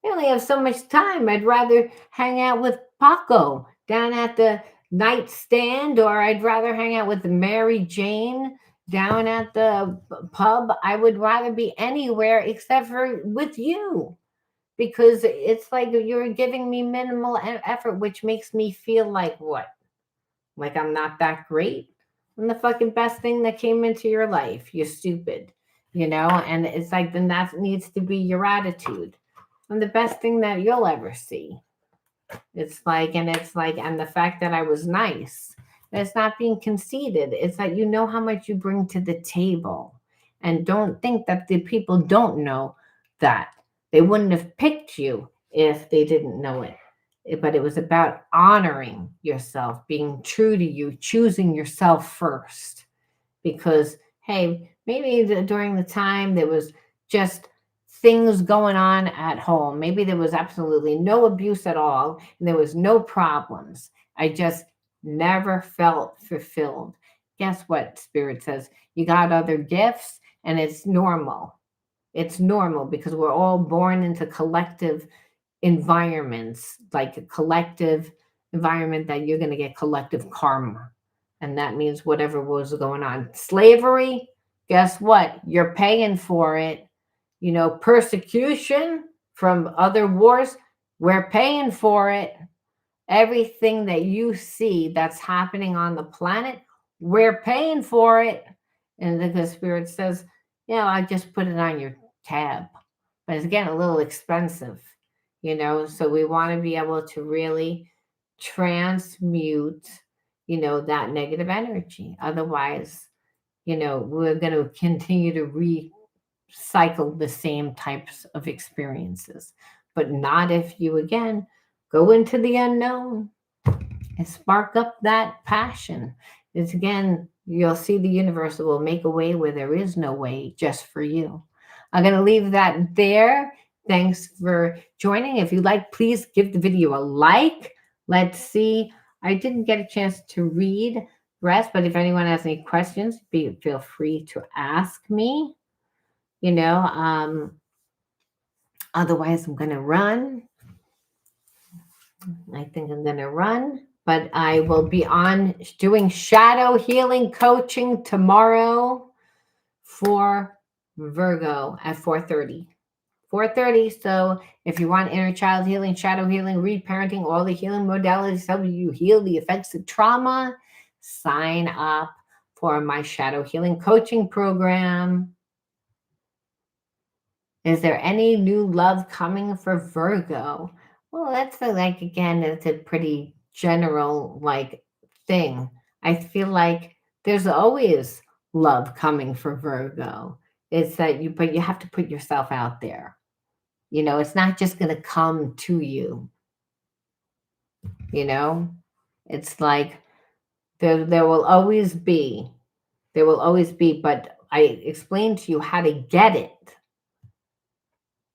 I only have so much time. I'd rather hang out with Paco down at the nightstand, or I'd rather hang out with Mary Jane down at the pub. I would rather be anywhere except for with you because it's like you're giving me minimal effort, which makes me feel like what? Like I'm not that great. I'm the fucking best thing that came into your life. You're stupid, And it's like, then that needs to be your attitude. I'm the best thing that you'll ever see. And the fact that I was nice, it's not being conceited. It's that you know how much you bring to the table. And don't think that the people don't know that. They wouldn't have picked you if they didn't know it. But it was about honoring yourself, being true to you, choosing yourself first. Because, hey, maybe during the time there was just things going on at home. Maybe there was absolutely no abuse at all, and there was no problems. I just never felt fulfilled. Guess what? Spirit says you got other gifts, and it's normal. It's normal because we're all born into collective environments, like a collective environment that you're going to get collective karma. And that means whatever was going on. Slavery, guess what? You're paying for it. Persecution from other wars, we're paying for it. Everything that you see that's happening on the planet, we're paying for it. And the spirit says, I just put it on your tab. But it's again a little expensive, So we want to be able to really transmute, that negative energy. Otherwise, we're going to continue to recycle the same types of experiences. But not if you, again, go into the unknown and spark up that passion. It's again, you'll see the universe will make a way where there is no way just for you. I'm going to leave that there. Thanks for joining. If you like, please give the video a like. Let's see. I didn't get a chance to read the rest, but if anyone has any questions, feel free to ask me. Otherwise, I'm going to run. I think I'm going to run, but I will be on doing shadow healing coaching tomorrow for Virgo at 4:30. 4:30. So if you want inner child healing, shadow healing, reparenting, all the healing modalities, help you heal the effects of trauma, sign up for my shadow healing coaching program. Is there any new love coming for Virgo? Well, that's again, it's a pretty general thing. I feel like there's always love coming for Virgo. It's that but you have to put yourself out there. It's not just going to come to you. It's like there will always be, but I explained to you how to get it.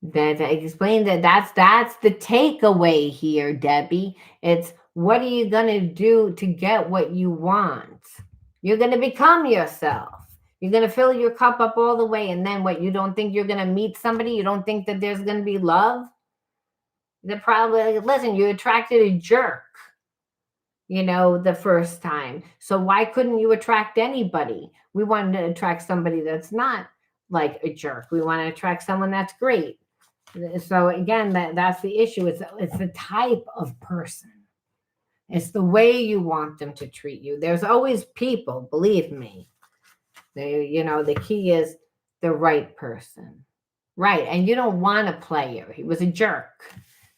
That I explained that's the takeaway here, Debbie. It's what are you gonna do to get what you want? You're gonna become yourself. You're gonna fill your cup up all the way, and then what? You don't think you're gonna meet somebody? You don't think that there's gonna be love? Listen, you attracted a jerk, the first time. So why couldn't you attract anybody? We wanted to attract somebody that's not like a jerk. We want to attract someone that's great. So again, that's the issue. It's the type of person. It's the way you want them to treat you. There's always people, believe me. The key is the right person. Right. And you don't want a player. He was a jerk.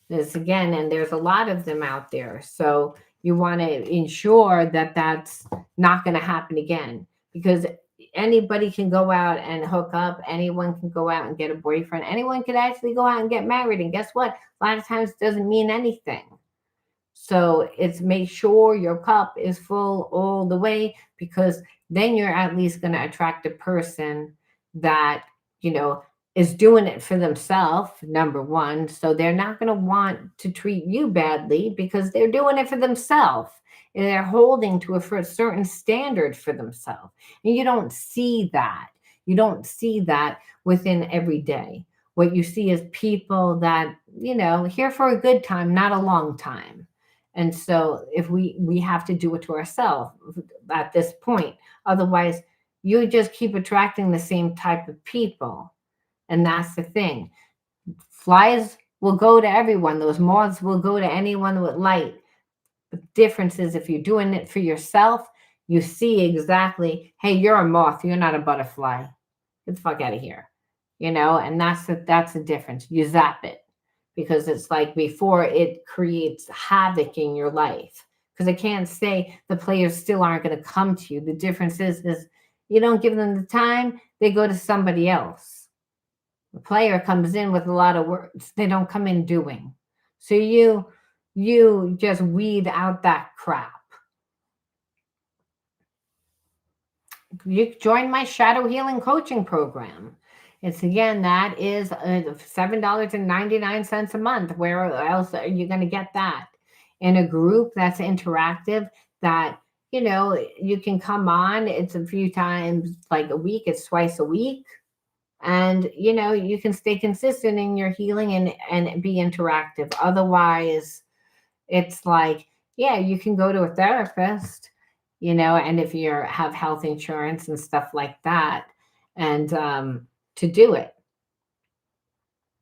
And there's a lot of them out there. So you want to ensure that that's not going to happen again, because anybody can go out and hook up. Anyone can go out and get a boyfriend. Anyone could actually go out and get married. And guess what? A lot of times it doesn't mean anything. So it's make sure your cup is full all the way, because then you're at least going to attract a person that, is doing it for themselves, number one. So they're not going to want to treat you badly because they're doing it for themselves. And they're holding to a certain standard for themselves. And you don't see that. You don't see that within every day. What you see is people that, here for a good time, not a long time. And so if we have to do it to ourselves at this point, otherwise you just keep attracting the same type of people. And that's the thing. Flies will go to everyone. Those moths will go to anyone with light. The difference is if you're doing it for yourself, you see exactly, hey, you're a moth, you're not a butterfly. Get the fuck out of here. And that's the difference. You zap it because it's like before it creates havoc in your life. Because I can't say the players still aren't going to come to you. The difference is you don't give them the time, they go to somebody else. The player comes in with a lot of words. They don't come in doing. So you just weed out that crap. You join my shadow healing coaching program. It's again, that is $7.99 a month. Where else are you going to get that? In a group that's interactive, that you can come on. It's a few times like a week, it's twice a week. And you can stay consistent in your healing and be interactive. Otherwise, it's like, yeah, you can go to a therapist, and if you have health insurance and stuff like that, and to do it.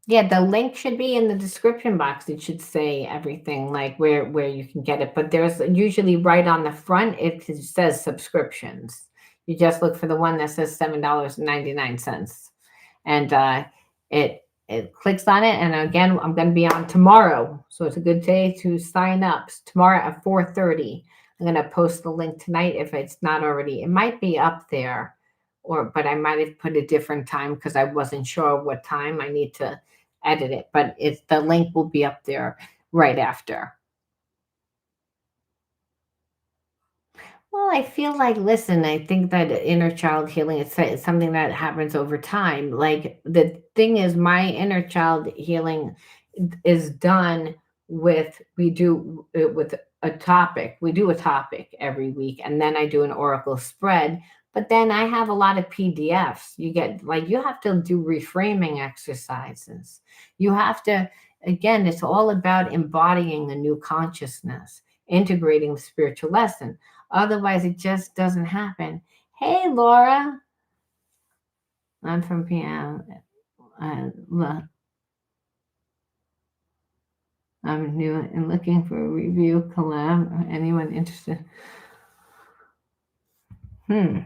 Yeah, the link should be in the description box. It should say everything, like where you can get it. But there's usually right on the front, it says subscriptions. You just look for the one that says $7.99, and it clicks on it. And again, I'm going to be on tomorrow, so it's a good day to sign up. Tomorrow at 4:30. I'm going to post the link tonight if it's not already. It might be up there, but I might have put a different time because I wasn't sure what time I need to edit it. But the link will be up there right after. Well, I feel like, listen, I think that inner child healing is something that happens over time. Like the thing is, my inner child healing is done we do it with a topic. We do a topic every week, and then I do an oracle spread. But then I have a lot of PDFs. You get, like, you have to do reframing exercises. You have to, again, it's all about embodying a new consciousness, integrating the spiritual lesson. Otherwise, it just doesn't happen. Hey, Laura. I'm from PM. I'm new and looking for a review collab. Anyone interested? I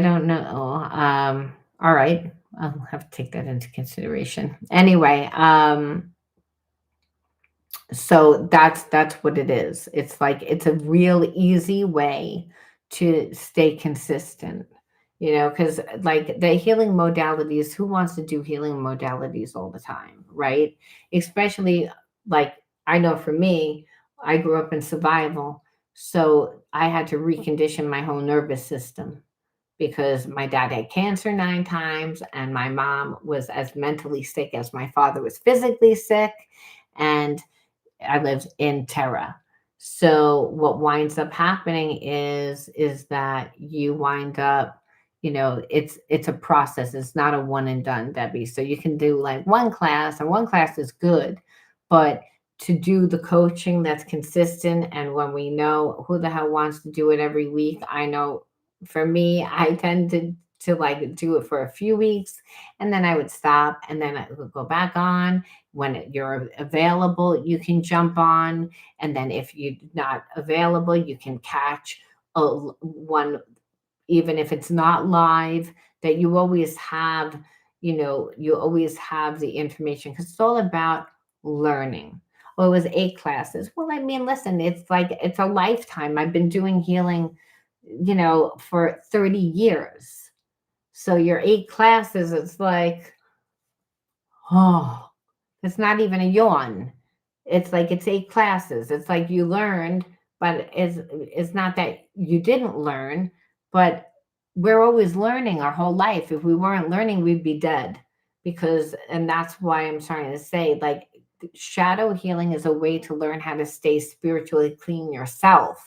don't know. All right. I'll have to take that into consideration. Anyway, so that's what it is. It's like it's a real easy way to stay consistent, because like the healing modalities, who wants to do healing modalities all the time, right? Especially, like, I know for me, I grew up in survival, so I had to recondition my whole nervous system because my dad had cancer 9 times and my mom was as mentally sick as my father was physically sick. And I lived in terror. So what winds up happening is that you wind up, it's a process. It's not a one and done, Debbie. So you can do like one class, and one class is good, but to do the coaching that's consistent, and when we know who the hell wants to do it every week, I know for me, I tend to like do it for a few weeks, and then I would stop, and then I would go back on. When you're available, you can jump on. And then if you're not available, you can catch one, even if it's not live, that you always have, you always have the information, because it's all about learning. Well, it was 8 classes. Well, I mean, listen, it's like it's a lifetime. I've been doing healing, for 30 years. So your 8 classes, it's like, oh, it's not even a yawn. It's like it's 8 classes. It's like you learned, but it's not that you didn't learn, but we're always learning our whole life. If we weren't learning, we'd be dead. And that's why I'm trying to say, like, shadow healing is a way to learn how to stay spiritually clean yourself.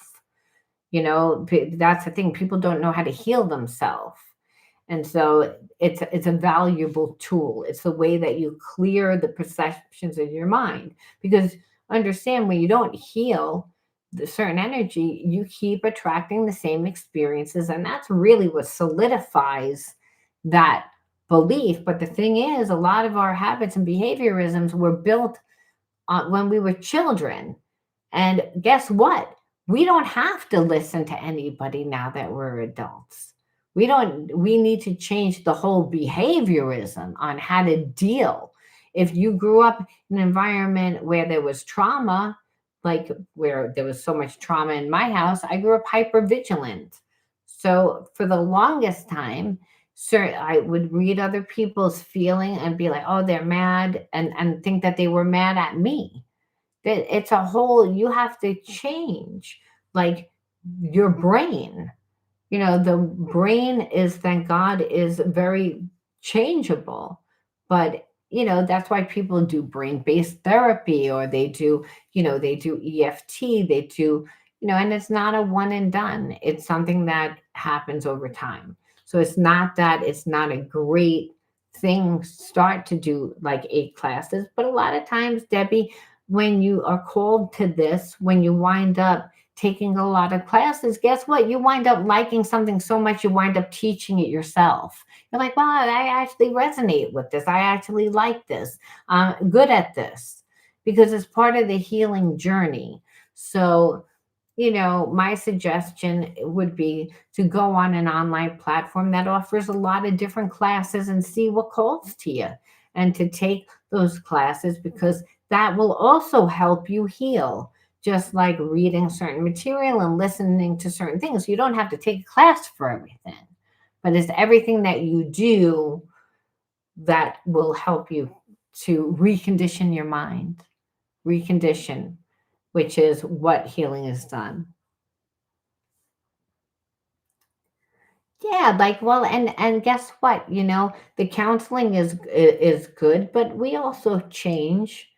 That's the thing. People don't know how to heal themselves. And so it's a valuable tool. It's the way that you clear the perceptions of your mind. Because understand, when you don't heal the certain energy, you keep attracting the same experiences. And that's really what solidifies that belief. But the thing is, a lot of our habits and behaviorisms were built when we were children. And guess what? We don't have to listen to anybody now that we're adults. We need to change the whole behaviorism on how to deal. If you grew up in an environment where there was trauma, like where there was so much trauma in my house, I grew up hyper vigilant. So for the longest time, sir, I would read other people's feeling and be like, oh, they're mad, and think that they were mad at me. That it's a whole, you have to change like your brain. The brain is, thank God, is very changeable. But, that's why people do brain-based therapy, or they do EFT, they do, and it's not a one and done. It's something that happens over time. So it's not a great thing start to do like 8 classes, but a lot of times, Debbie, when you are called to this, when you wind up taking a lot of classes, guess what? You wind up liking something so much, you wind up teaching it yourself. You're like, wow, I actually resonate with this. I actually like this. I'm good at this because it's part of the healing journey. So, my suggestion would be to go on an online platform that offers a lot of different classes and see what calls to you, and to take those classes, because that will also help you heal. Just like reading certain material and listening to certain things, you don't have to take a class for everything, but it's everything that you do that will help you to recondition your mind, recondition, which is what healing is done. Yeah, like, well, and guess what? The counseling is good, but we also change.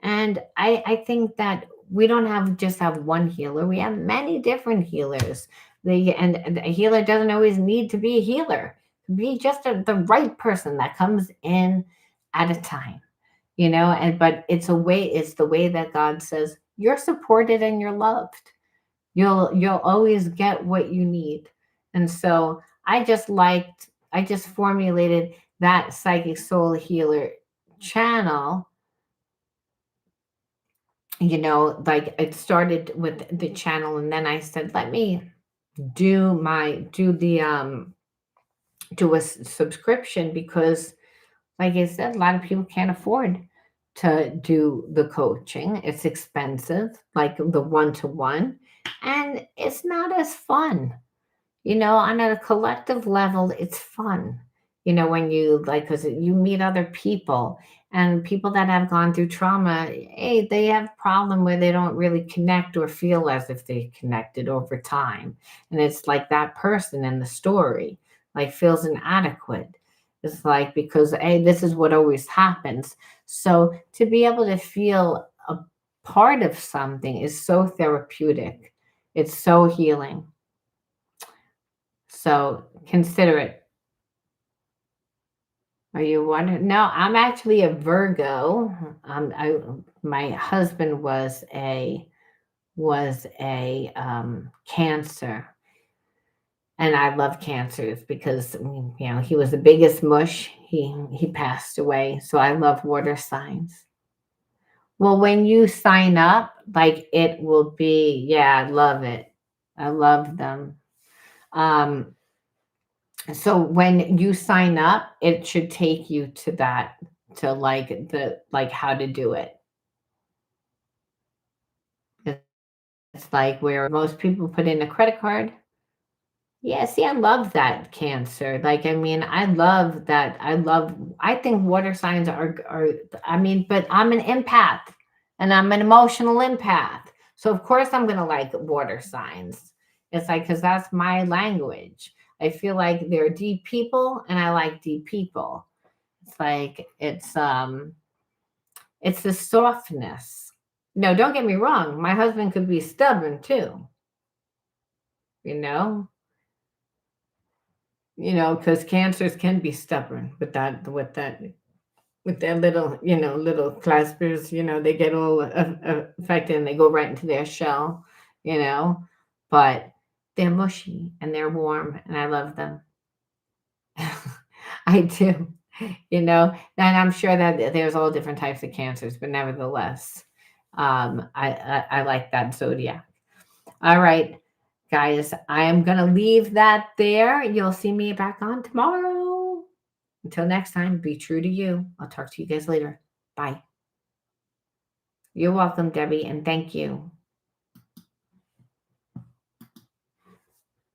And I think that we don't have one healer. We have many different healers. And a healer doesn't always need to be a healer. Be just the right person that comes in at a time. And but it's the way that God says you're supported and you're loved. You'll always get what you need. And so I just formulated that psychic soul healer channel. Like it started with the channel, and then I said, let me do the do a subscription, because like I said, a lot of people can't afford to do the coaching. It's expensive, like the one-to-one, and it's not as fun. On a collective level, it's fun. When you like, because you meet other people, and people that have gone through trauma, hey, they have problem where they don't really connect or feel as if they connected over time. And it's like that person in the story, like, feels inadequate. It's like, because, hey, this is what always happens. So to be able to feel a part of something is so therapeutic. It's so healing. So consider it. Are you wondering? No, I'm actually a Virgo. My husband was a Cancer, and I love Cancers because he was the biggest mush. He passed away, so I love water signs. Well, when you sign up, like, it will be, yeah, I love it. I love them. Um, So when you sign up, it should take you to that, to like how to do it. It's like where most people put in a credit card. Yeah, see, I love that, Cancer. Like, I mean, I love that. I think water signs I mean, but I'm an empath, and I'm an emotional empath. So of course I'm gonna like water signs. It's like, because that's my language. I feel like they're deep people, and I like deep people. It's like it's the softness. No, don't get me wrong. My husband could be stubborn too, you know, because cancers can be stubborn with that little, little claspers, they get all affected, and they go right into their shell, you know, but they're mushy and they're warm, and I love them. I do, and I'm sure that there's all different types of cancers, but nevertheless. I like that zodiac. All right, guys, I am going to leave that there. You'll see me back on tomorrow. Until next time, be true to you. I'll talk to you guys later. Bye. You're welcome, Debbie, and thank you.